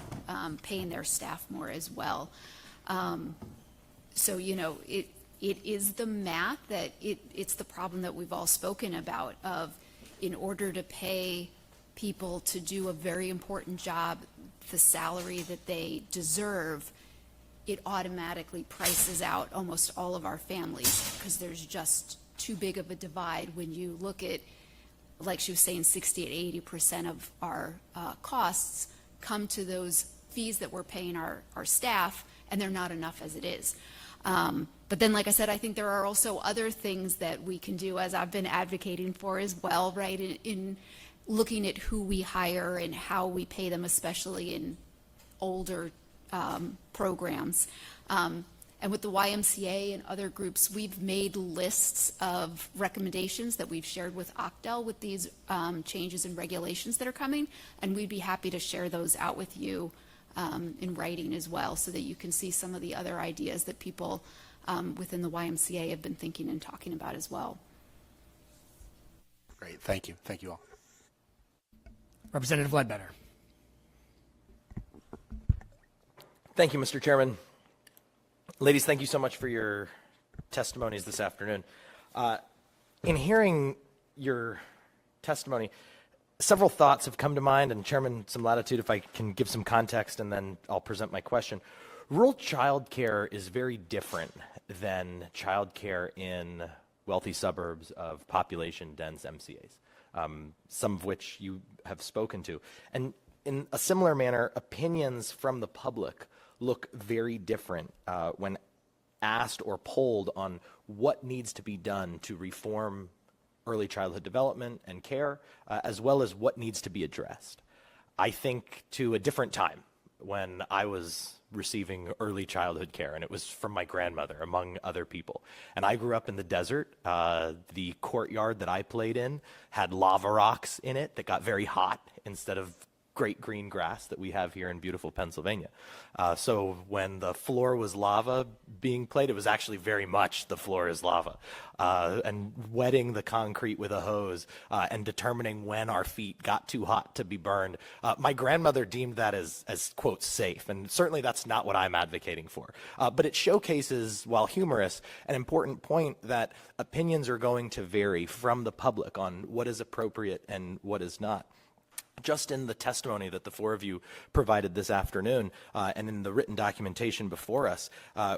paying their staff more as well. So, it is the math that it's the problem that we've all spoken about of, in order to pay people to do a very important job, the salary that they deserve, it automatically prices out almost all of our families, because there's just too big of a divide when you look at, like she was saying, 60 to 80% of our costs come to those fees that we're paying our staff, and they're not enough as it is. But then, like I said, I think there are also other things that we can do, as I've been advocating for as well, right, in looking at who we hire and how we pay them, especially in older programs. And with the YMCA and other groups, we've made lists of recommendations that we've shared with OCDEL with these changes in regulations that are coming, and we'd be happy to share those out with you in writing as well, so that you can see some of the other ideas that people within the YMCA have been thinking and talking about as well. Great, thank you. Thank you all. Representative Ledbetter. Thank you, Mr. Chairman. Ladies, thank you so much for your testimonies this afternoon. In hearing your testimony, several thoughts have come to mind, and Chairman, some latitude if I can give some context, and then I'll present my question. Rural child care is very different than child care in wealthy suburbs of population-dense MCAs, some of which you have spoken to. And in a similar manner, opinions from the public look very different when asked or polled on what needs to be done to reform early childhood development and care, as well as what needs to be addressed. I think to a different time when I was receiving early childhood care, and it was from my grandmother, among other people. And I grew up in the desert. The courtyard that I played in had lava rocks in it that got very hot instead of great green grass that we have here in beautiful Pennsylvania. So when the floor was lava being played, it was actually very much the floor is lava. And wetting the concrete with a hose and determining when our feet got too hot to be burned. My grandmother deemed that as quote, safe. And certainly that's not what I'm advocating for. But it showcases, while humorous, an important point that opinions are going to vary from the public on what is appropriate and what is not. Just in the testimony that the four of you provided this afternoon, and in the written documentation before us,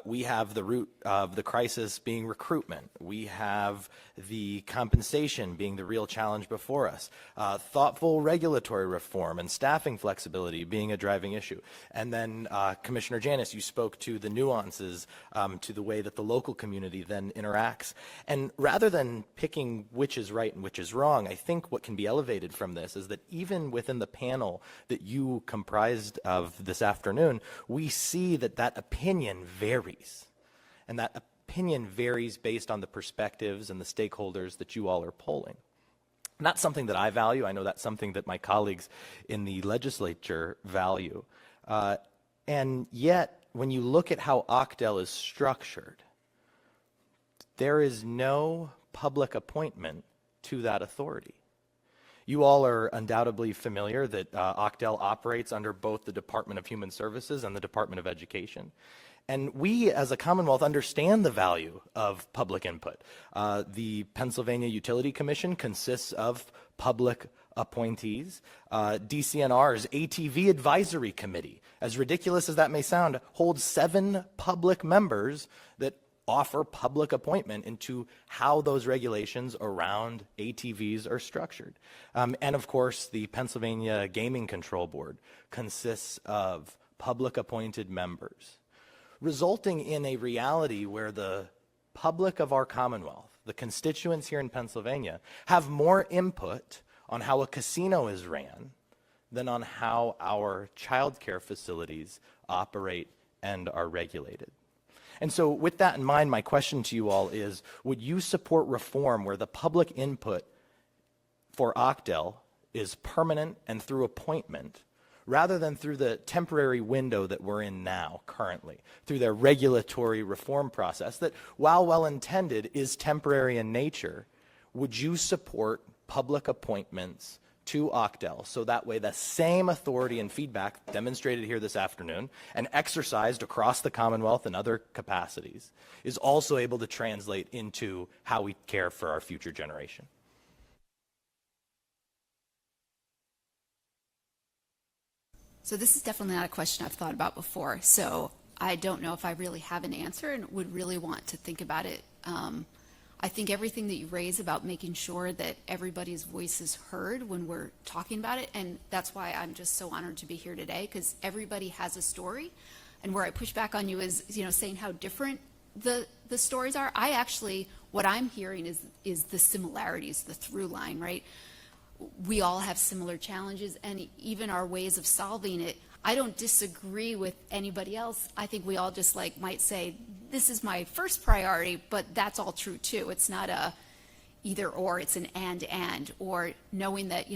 we have the root of the crisis being recruitment. We have the compensation being the real challenge before us. Thoughtful regulatory reform and staffing flexibility being a driving issue. And then, Commissioner Janis, you spoke to the nuances to the way that the local community then interacts. And rather than picking which is right and which is wrong, I think what can be elevated from this is that even within the panel that you comprised of this afternoon, we see that that opinion varies. And that opinion varies based on the perspectives and the stakeholders that you all are polling. And that's something that I value. I know that's something that my colleagues in the legislature value. And yet, when you look at how OCDEL is structured, there is no public appointment to that authority. You all are undoubtedly familiar that Ocdel operates under both the Department of Human Services and the Department of Education. And we, as a Commonwealth, understand the value of public input. The Pennsylvania Utility Commission consists of public appointees. DCNR's ATV Advisory Committee, as ridiculous as that may sound, holds 7 public members that offer public appointment into how those regulations around ATVs are structured. And of course, the Pennsylvania Gaming Control Board consists of public appointed members, resulting in a reality where the public of our Commonwealth, the constituents here in Pennsylvania, have more input on how a casino is ran than on how our childcare facilities operate and are regulated. And so with that in mind, my question to you all is, would you support reform where the public input for Ocdel is permanent and through appointment, rather than through the temporary window that we're in now, currently, through their regulatory reform process that, while well-intended, is temporary in nature? Would you support public appointments to Ocdel, so that way the same authority and feedback demonstrated here this afternoon and exercised across the Commonwealth in other capacities is also able to translate into how we care for our future generation? So this is definitely not a question I've thought about before. So I don't know if I really have an answer and would really want to think about it. I think everything that you raise about making sure that everybody's voice is heard when we're talking about it, and that's why I'm just so honored to be here today, because everybody has a story. And where I push back on you is, saying how different the stories are. I actually, what I'm hearing is the similarities, the through line, right? We all have similar challenges, and even our ways of solving it. I don't disagree with anybody else. I think we all just might say, this is my first priority, but that's all true too. It's not a either or, it's an and, or knowing that,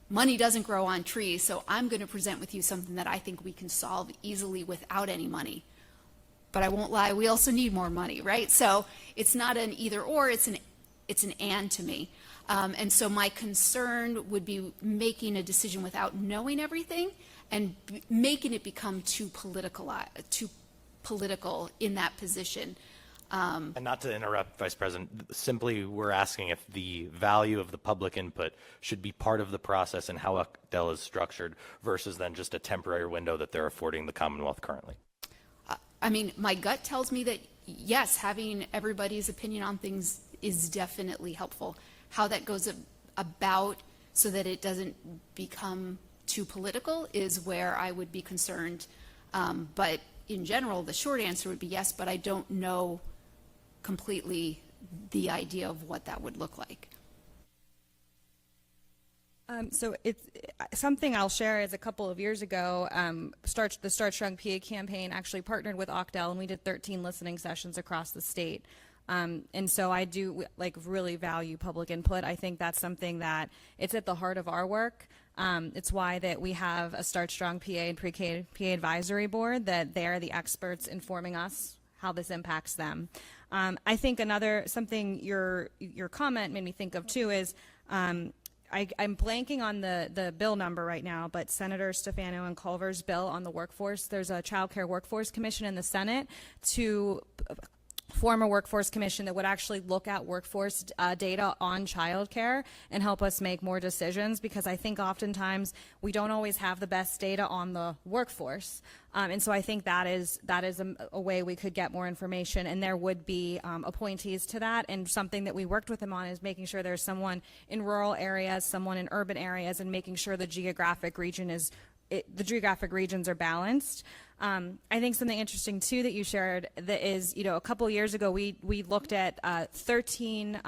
money doesn't grow on trees, so I'm going to present with you something that I think we can solve easily without any money. But I won't lie, we also need more money, right? So it's not an either or, it's an and to me. And so my concern would be making a decision without knowing everything and making it become too political in that position. And not to interrupt, Vice President, simply we're asking if the value of the public input should be part of the process and how Ocdel is structured versus then just a temporary window that they're affording the Commonwealth currently. I mean, my gut tells me that, yes, having everybody's opinion on things is definitely helpful. How that goes about so that it doesn't become too political is where I would be concerned. But in general, the short answer would be yes, but I don't know completely the idea of what that would look like. So it's something I'll share is a couple of years ago, the Start Strong PA campaign actually partnered with Ocdel, and we did 13 listening sessions across the state. And so I do really value public input. I think that's something that it's at the heart of our work. It's why that we have a Start Strong PA and Pre-K PA advisory board, that they're the experts informing us how this impacts them. I think something your comment made me think of too is, I'm blanking on the bill number right now, but Senator Stefano and Culver's bill on the workforce, there's a Child Care Workforce Commission in the Senate to form a workforce commission that would actually look at workforce data on childcare and help us make more decisions, because I think oftentimes we don't always have the best data on the workforce. And so I think that is a way we could get more information, and there would be appointees to that. And something that we worked with them on is making sure there's someone in rural areas, someone in urban areas, and making sure the geographic regions are balanced. I think something interesting too that you shared that is, a couple years ago we looked at 13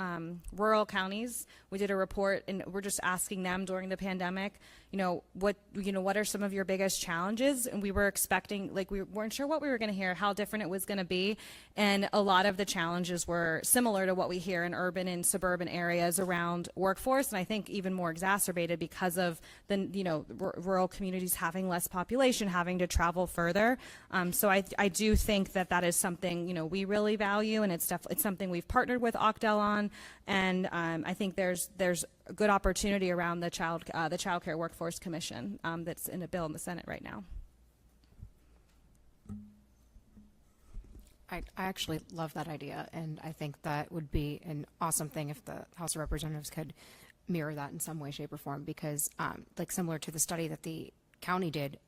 rural counties. We did a report, and we're just asking them during the pandemic, what are some of your biggest challenges? And we were expecting, we weren't sure what we were going to hear, how different it was going to be, and a lot of the challenges were similar to what we hear in urban and suburban areas around workforce, and I think even more exacerbated because of the rural communities having less population, having to travel further. further. So I do think that that is something, you know, we really value, and it's something we've partnered with Ocdel on, and I think there's a good opportunity around the Child Care Workforce Commission that's in a bill in the Senate right now. I actually love that idea, and I think that would be an awesome thing if the House of Representatives could mirror that in some way, shape, or form, because like similar to the study that the county did,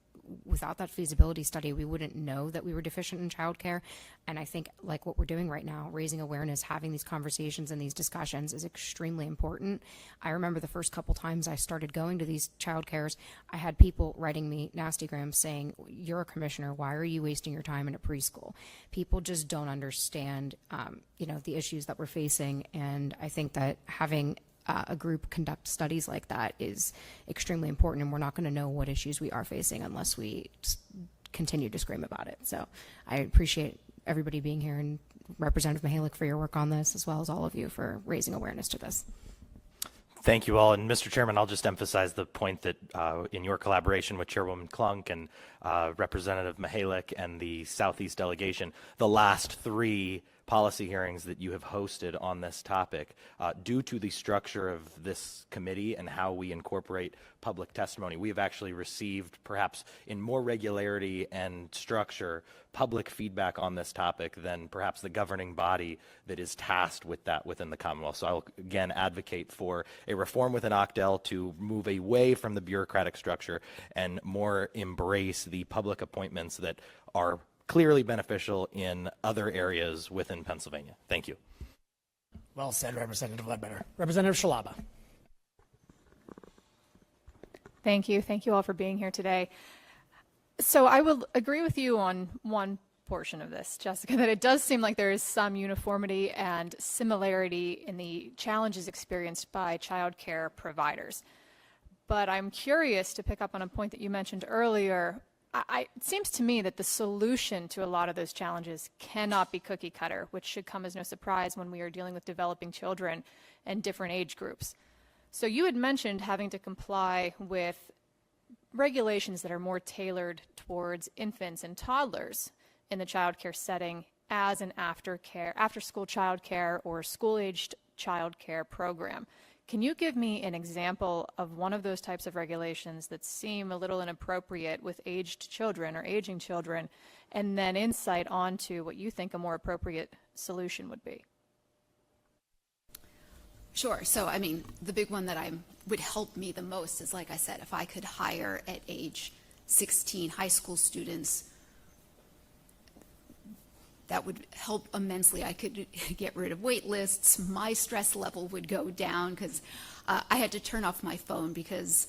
without that feasibility study, we wouldn't know that we were deficient in childcare. And I think like what we're doing right now, raising awareness, having these conversations and these discussions is extremely important. I remember the first couple times I started going to these childcares, I had people writing me nastygrams saying, "You're a commissioner, why are you wasting your time in a preschool?" People just don't understand, you know, the issues that we're facing. And I think that having a group conduct studies like that is extremely important, and we're not going to know what issues we are facing unless we continue to scream about it. So I appreciate everybody being here, and Representative Mihalik for your work on this, as well as all of you for raising awareness to this. Thank you all. And Mr. Chairman, I'll just emphasize the point that in your collaboration with Chairwoman Klunk and Representative Mihalik and the Southeast delegation, the last 3 policy hearings that you have hosted on this topic, due to the structure of this committee and how we incorporate public testimony, we have actually received, perhaps in more regularity and structure, public feedback on this topic than perhaps the governing body that is tasked with that within the Commonwealth. So I'll again advocate for a reform within Ocdel to move away from the bureaucratic structure and more embrace the public appointments that are clearly beneficial in other areas within Pennsylvania. Thank you. Well said, Representative Ledbetter. Representative Shalaba. Thank you. Thank you all for being here today. So I will agree with you on one portion of this, Jessica, that it does seem like there is some uniformity and similarity in the challenges experienced by child care providers. But I'm curious to pick up on a point that you mentioned earlier. It seems to me that the solution to a lot of those challenges cannot be cookie cutter, which should come as no surprise when we are dealing with developing children and different age groups. So you had mentioned having to comply with regulations that are more tailored towards infants and toddlers in the child care setting as an after-school child care or school-aged child care program. Can you give me an example of one of those types of regulations that seem a little inappropriate with aged children or aging children, and then insight onto what you think a more appropriate solution would be? Sure. So, I mean, the big one that would help me the most is, like I said, if I could hire at age 16 high school students, that would help immensely. I could get rid of wait lists. My stress level would go down because I had to turn off my phone because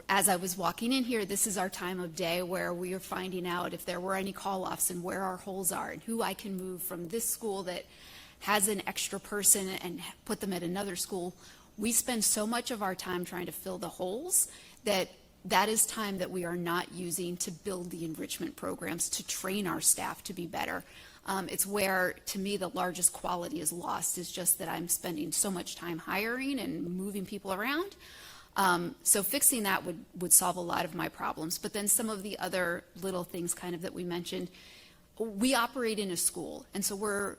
as I was walking in here, this is our time of day where we are finding out if there were any call-offs and where our holes are and who I can move from this school that has an extra person and put them at another school. We spend so much of our time trying to fill the holes that is time that we are not using to build the enrichment programs, to train our staff to be better. It's where, to me, the largest quality is lost, is just that I'm spending so much time hiring and moving people around. So fixing that would solve a lot of my problems. But then some of the other little things kind of that we mentioned, we operate in a school, and so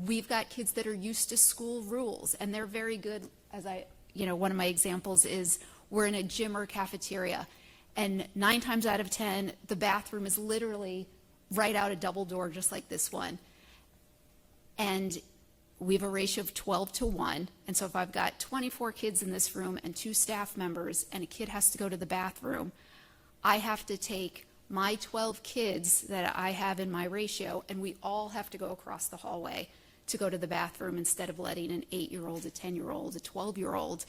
we've got kids that are used to school rules, and they're very good. One of my examples is we're in a gym or cafeteria, and 9 times out of 10, the bathroom is literally right out a double door, just like this one. And we have a ratio of 12-1. And so if I've got 24 kids in this room and 2 staff members, and a kid has to go to the bathroom, I have to take my 12 kids that I have in my ratio, and we all have to go across the hallway to go to the bathroom instead of letting an 8-year-old, a 10-year-old, a 12-year-old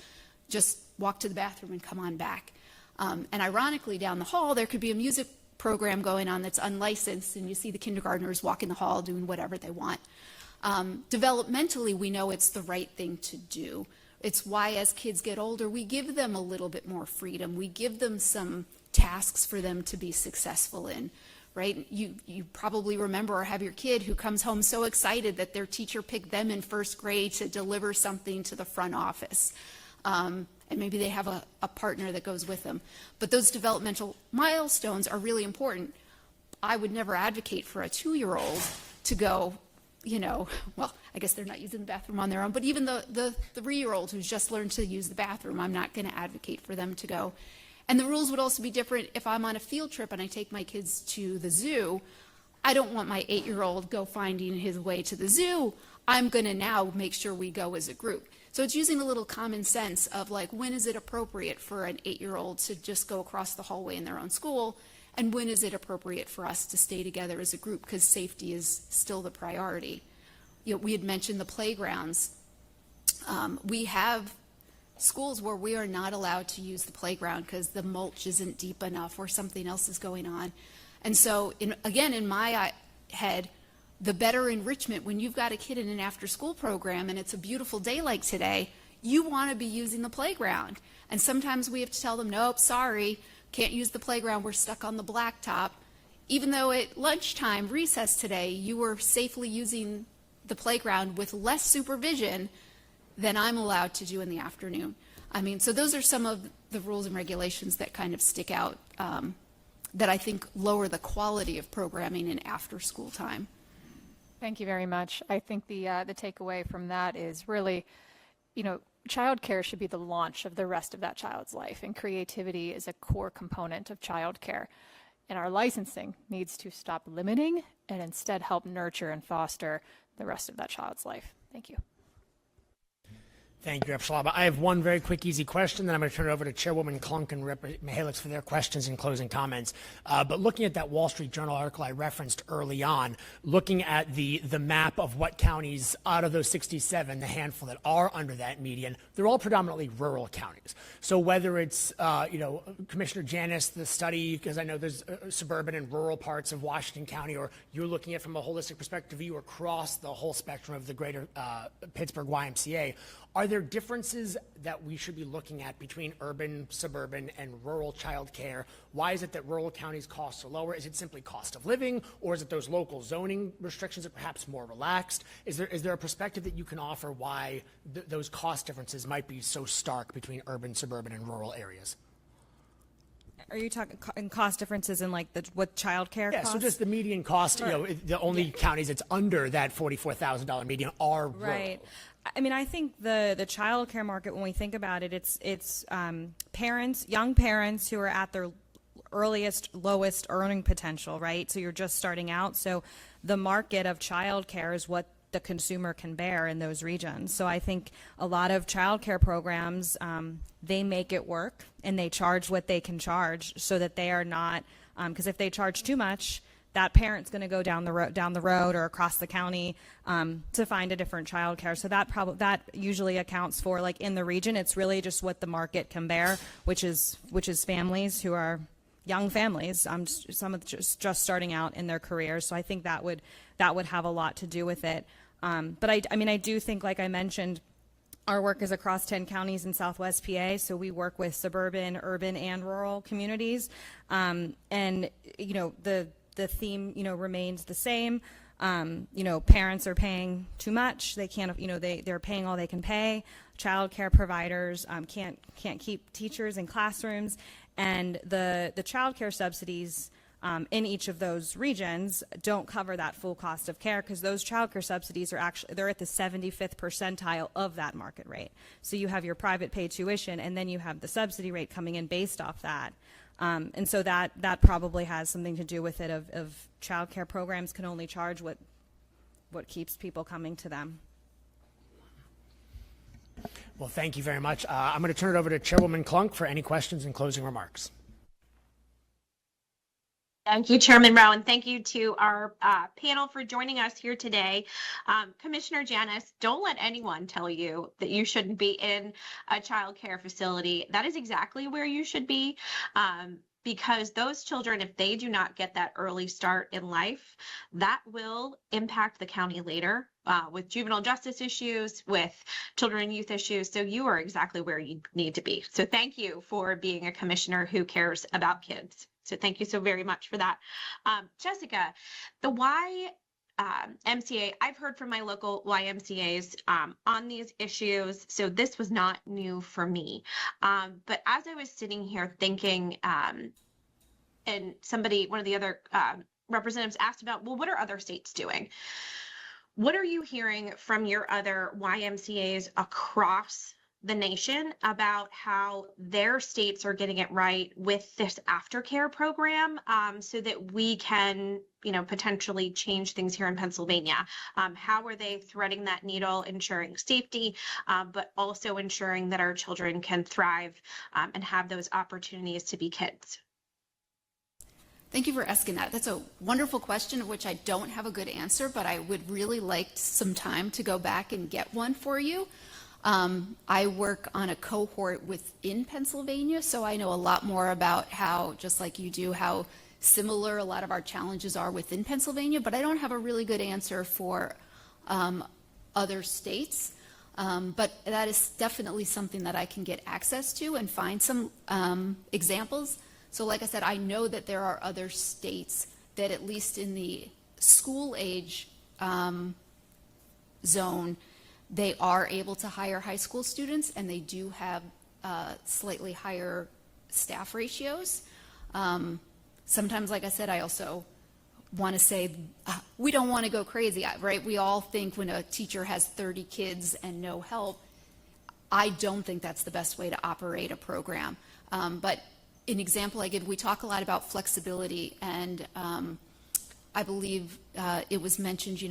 just walk to the bathroom and come on back. And ironically, down the hall, there could be a music program going on that's unlicensed, and you see the kindergartners walk in the hall doing whatever they want. Developmentally, we know it's the right thing to do. It's why as kids get older, we give them a little bit more freedom. We give them some tasks for them to be successful in, right? You probably remember or have your kid who comes home so excited that their teacher picked them in first grade to deliver something to the front office. and maybe they have a partner that goes with them. But those developmental milestones are really important. I would never advocate for a 2-year-old to go, well, I guess they're not using the bathroom on their own, but even the 3-year-old who's just learned to use the bathroom, I'm not going to advocate for them to go. And the rules would also be different if I'm on a field trip and I take my kids to the zoo. I don't want my 8-year-old go finding his way to the zoo. I'm going to now make sure we go as a group. So it's using a little common sense of like, when is it appropriate for an 8-year-old to just go across the hallway in their own school? And when is it appropriate for us to stay together as a group, because safety is still the priority? We had mentioned the playgrounds. We have schools where we are not allowed to use the playground because the mulch isn't deep enough or something else is going on. And so, in my head, the better enrichment, when you've got a kid in an after-school program and it's a beautiful day like today, you want to be using the playground. And sometimes we have to tell them, nope, sorry, can't use the playground, we're stuck on the blacktop. Even though at lunchtime, recess today, you were safely using the playground with less supervision than I'm allowed to do in the afternoon. So those are some of the rules and regulations that kind of stick out, that I think lower the quality of programming in after-school time. Thank you very much. I think the takeaway from that is really, childcare should be the launch of the rest of that child's life, and creativity is a core component of childcare. And our licensing needs to stop limiting and instead help nurture and foster the rest of that child's life. Thank you. Thank you, Rep. Schlaba. I have one very quick, easy question, then I'm going to turn it over to Chairwoman Klunk and Rep. Mihalich for their questions and closing comments. But looking at that Wall Street Journal article I referenced early on, looking at the map of what counties out of those 67, the handful that are under that median, they're all predominantly rural counties. So whether it's, Commissioner Janis, the study, because I know there's suburban and rural parts of Washington County, or you're looking at from a holistic perspective view across the whole spectrum of the greater Pittsburgh YMCA, are there differences that we should be looking at between urban, suburban, and rural child care? Why is it that rural counties' costs are lower? Is it simply cost of living, or is it those local zoning restrictions that perhaps more relaxed? Is there a perspective that you can offer why those cost differences might be so stark between urban, suburban, and rural areas? Are you talking cost differences in like what childcare costs? Yeah, so just the median cost, the only counties that's under that $44,000 median are rural. Right. I think the child care market, when we think about it, it's parents, young parents who are at their earliest, lowest earning potential, right? So you're just starting out. So the market of child care is what the consumer can bear in those regions. So I think a lot of child care programs, they make it work and they charge what they can charge so that they are not, because if they charge too much, that parent's going to go down the road or across the county to find a different child care. So that usually accounts for, like, in the region, it's really just what the market can bear, which is families who are young families, some of just starting out in their careers. So I think that would have a lot to do with it. But I do think, like I mentioned, our work is across 10 counties in Southwest PA, so we work with suburban, urban, and rural communities. And the theme, remains the same. Parents are paying too much. They can't, they're paying all they can pay. Child care providers can't keep teachers in classrooms, and the child care subsidies in each of those regions don't cover that full cost of care, because those child care subsidies they're at the 75th percentile of that market rate. So you have your private paid tuition, and then you have the subsidy rate coming in based off that. And so that probably has something to do with it, of child care programs can only charge what keeps people coming to them. Well, thank you very much. I'm going to turn it over to Chairwoman Klunk for any questions and closing remarks. Thank you, Chairman Rowe, and thank you to our panel for joining us here today. Commissioner Janis, don't let anyone tell you that you shouldn't be in a child care facility. That is exactly where you should be, because those children, if they do not get that early start in life, that will impact the county later with juvenile justice issues, with children and youth issues. So you are exactly where you need to be. So thank you for being a commissioner who cares about kids. So thank you so very much for that. Jessica, the why MCA, I've heard from my local YMCAs on these issues, so this was not new for me. But as I was sitting here thinking, and one of the other representatives asked about, well, what are other states doing? What are you hearing from your other YMCAs across the nation about how their states are getting it right with this aftercare program, so that we can, potentially change things here in Pennsylvania? How are they threading that needle, ensuring safety, but also ensuring that our children can thrive and have those opportunities to be kids? Thank you for asking that. That's a wonderful question of which I don't have a good answer, but I would really like some time to go back and get one for you. I work on a cohort within Pennsylvania, so I know a lot more about how, just like you do, how similar a lot of our challenges are within Pennsylvania, but I don't have a really good answer for other states. But that is definitely something that I can get access to and find some examples. So like I said, I know that there are other states that, at least in the school age zone, they are able to hire high school students, and they do have slightly higher staff ratios. Sometimes, like I said, I also want to say we don't want to go crazy, right? We all think when a teacher has 30 kids and no help, I don't think that's the best way to operate a program. But an example I give, we talk a lot about flexibility, and I believe it was mentioned,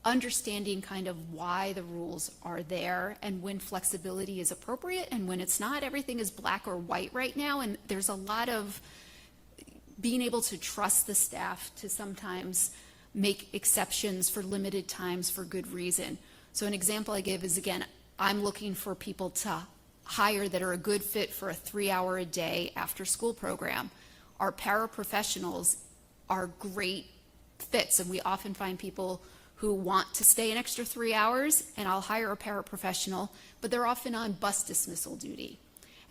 understanding kind of why the rules are there and when flexibility is appropriate and when it's not. Everything is black or white right now, and there's a lot of being able to trust the staff to sometimes make exceptions for limited times for good reason. So an example I give is, again, I'm looking for people to hire that are a good fit for a 3-hour-a-day after-school program. Our paraprofessionals are great fits, and we often find people who want to stay an extra 3 hours, and I'll hire a paraprofessional, but they're often on bus dismissal duty.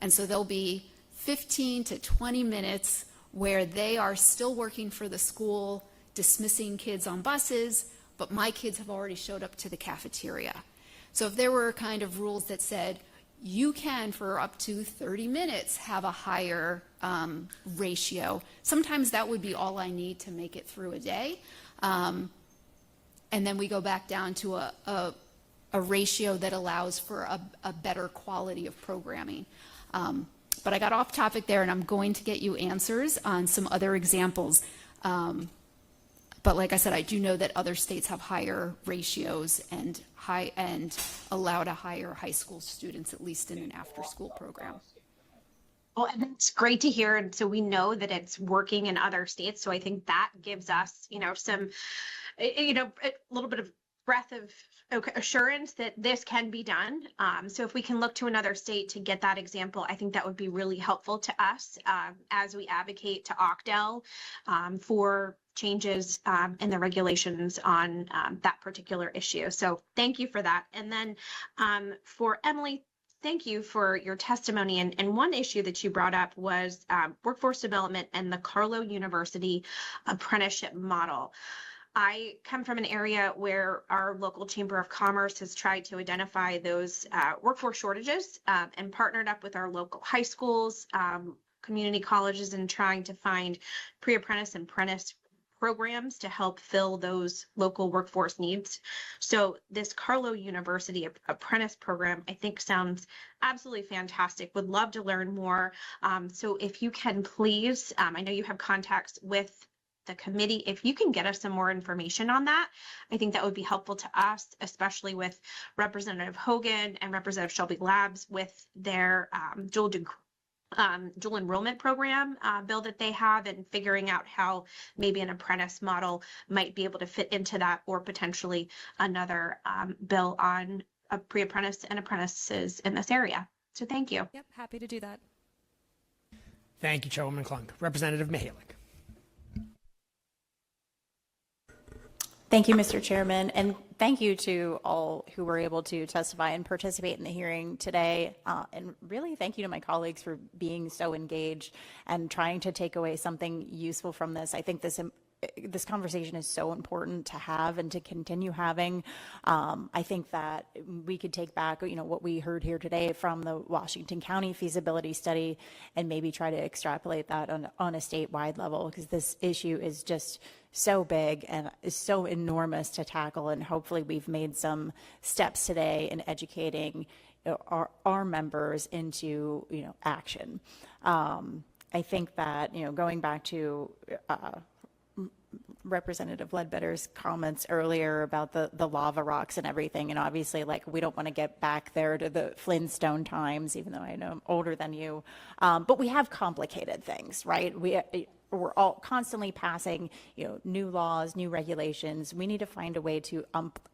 And so there'll be 15 to 20 minutes where they are still working for the school, dismissing kids on buses, but my kids have already showed up to the cafeteria. So if there were kind of rules that said, you can, for up to 30 minutes, have a higher ratio, sometimes that would be all I need to make it through a day. And then we go back down to a ratio that allows for a better quality of programming. But I got off topic there, and I'm going to get you answers on some other examples. But like I said, I do know that other states have higher ratios and allow to hire high school students, at least in an after-school program. Well, and it's great to hear. And so we know that it's working in other states. So I think that gives us, some, a little bit of breath of assurance that this can be done. So if we can look to another state to get that example, I think that would be really helpful to us as we advocate to OCDEL for changes in the regulations on that particular issue. So thank you for that. And then for Emily, thank you for your testimony. And one issue that you brought up was workforce development and the Carlow University apprenticeship model. I come from an area where our local Chamber of Commerce has tried to identify those workforce shortages and partnered up with our local high schools, community colleges, and trying to find pre-apprentice and apprentice programs to help fill those local workforce needs. So this Carlow University apprentice program, I think, sounds absolutely fantastic. Would love to learn more. So if you can please, I know you have contacts with the committee, if you can get us some more information on that, I think that would be helpful to us, especially with Representative Hogan and Representative Shelby Labs with their dual enrollment program bill that they have, and figuring out how maybe an apprentice model might be able to fit into that, or potentially another bill on a pre-apprentice and apprentices in this area. So thank you. Yep, happy to do that. Thank you, Chairwoman Klunk. Representative Mihalik. Thank you, Mr. Chairman, and thank you to all who were able to testify and participate in the hearing today. And really thank you to my colleagues for being so engaged and trying to take away something useful from this. I think this this conversation is so important to have and to continue having. I think that we could take back, what we heard here today from the Washington County feasibility study and maybe try to extrapolate that on a statewide level, because this issue is just so big and is so enormous to tackle. And hopefully we've made some steps today in educating our members into, action. I think that, going back to Representative Ledbetter's comments earlier about the lava rocks and everything, and obviously, we don't want to get back there to the Flintstone times, even though I know I'm older than you, but we have complicated things, right? We're all constantly passing, new laws, new regulations. We need to find a way to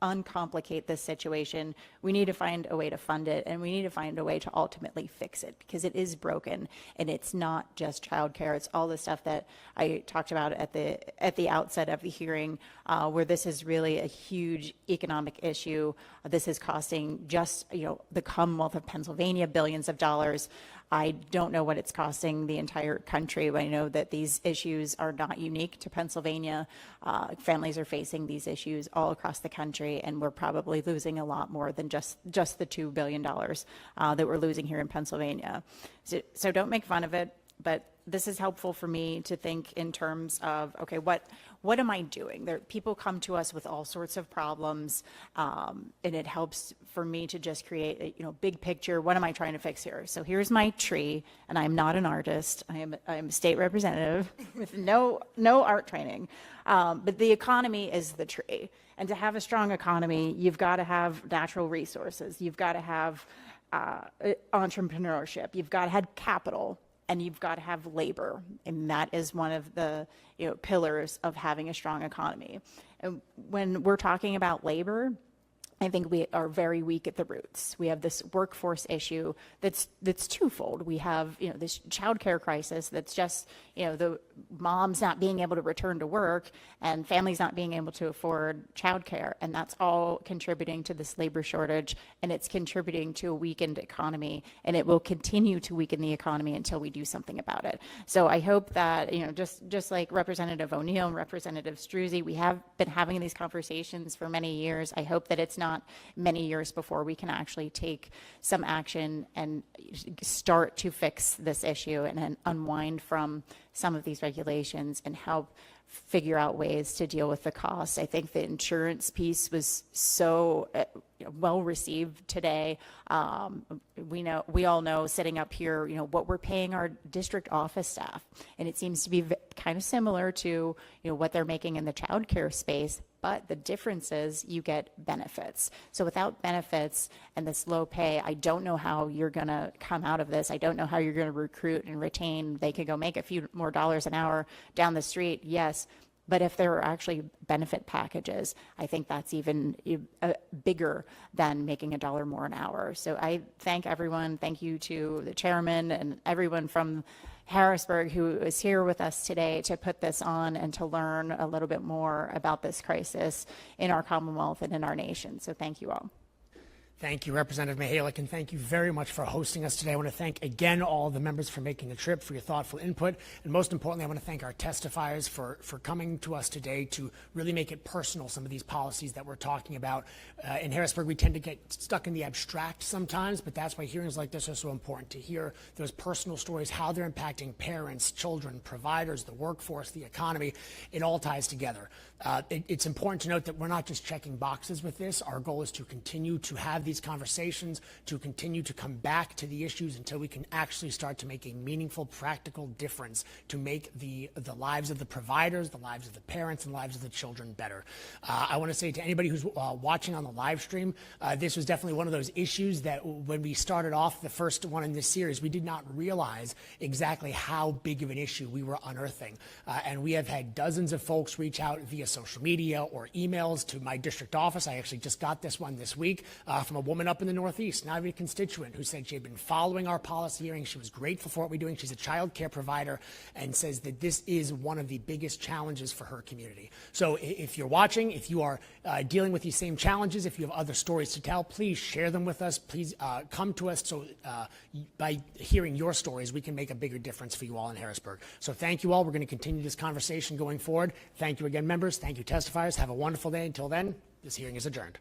uncomplicate this situation. We need to find a way to fund it, and we need to find a way to ultimately fix it, because it is broken, and it's not just childcare. It's all the stuff that I talked about at the outset of the hearing, where this is really a huge economic issue. This is costing just, the Commonwealth of Pennsylvania billions of dollars. I don't know what it's costing the entire country, but I know that these issues are not unique to Pennsylvania. Families are facing these issues all across the country, and we're probably losing a lot more than just the $2 billion that we're losing here in Pennsylvania. So don't make fun of it, but this is helpful for me to think in terms of, okay, what am I doing? People come to us with all sorts of problems, and it helps for me to just create a big picture. What am I trying to fix here? So here's my tree, and I'm not an artist. I'm a state representative with no art training, but the economy is the tree. And to have a strong economy, you've got to have natural resources. You've got to have entrepreneurship. You've got to have capital. And you've got to have labor, and that is one of the pillars of having a strong economy. And when we're talking about labor, I think we are very weak at the roots. We have this workforce issue that's twofold. We have this childcare crisis that's just the moms not being able to return to work and families not being able to afford childcare, and that's all contributing to this labor shortage, and it's contributing to a weakened economy, and it will continue to weaken the economy until we do something about it. So I hope that just like Representative O'Neill and Representative Struzzi, we have been having these conversations for many years. I hope that it's not many years before we can actually take some action and start to fix this issue and unwind from some of these regulations and help figure out ways to deal with the costs. I think the insurance piece was so well received today. We all know sitting up here, what we're paying our district office staff, and it seems to be kind of similar to what they're making in the childcare space. But the difference is you get benefits. So without benefits and this low pay, I don't know how you're going to come out of this. I don't know how you're going to recruit and retain. They could go make a few more dollars an hour down the street, yes. But if there are actually benefit packages, I think that's even bigger than making $1 more an hour. So I thank everyone. Thank you to the chairman and everyone from Harrisburg who is here with us today to put this on and to learn a little bit more about this crisis in our Commonwealth and in our nation. So thank you all. Thank you, Representative Mihalik, and thank you very much for hosting us today. I want to thank again all the members for making the trip, for your thoughtful input, and most importantly, I want to thank our testifiers for coming to us today to really make it personal, some of these policies that we're talking about. In Harrisburg, we tend to get stuck in the abstract sometimes, but that's why hearings like this are so important, to hear those personal stories, how they're impacting parents, children, providers, the workforce, the economy. It all ties together. It's important to note that we're not just checking boxes with this. Our goal is to continue to have these conversations, to continue to come back to the issues until we can actually start to make a meaningful, practical difference to make the lives of the providers, the lives of the parents, and the lives of the children better. I want to say to anybody who's watching on the live stream, this was definitely one of those issues that when we started off the first one in this series, we did not realize exactly how big of an issue we were unearthing. And we have had dozens of folks reach out via social media or emails to my district office. I actually just got this one this week from a woman up in the Northeast, not even a constituent, who said she had been following our policy hearings. She was grateful for what we're doing. She's a child care provider and says that this is one of the biggest challenges for her community. So if you're watching, if you are dealing with these same challenges, if you have other stories to tell, please share them with us. Please come to us so by hearing your stories, we can make a bigger difference for you all in Harrisburg. So thank you all. We're going to continue this conversation going forward. Thank you again, members. Thank you, testifiers. Have a wonderful day. Until then, this hearing is adjourned.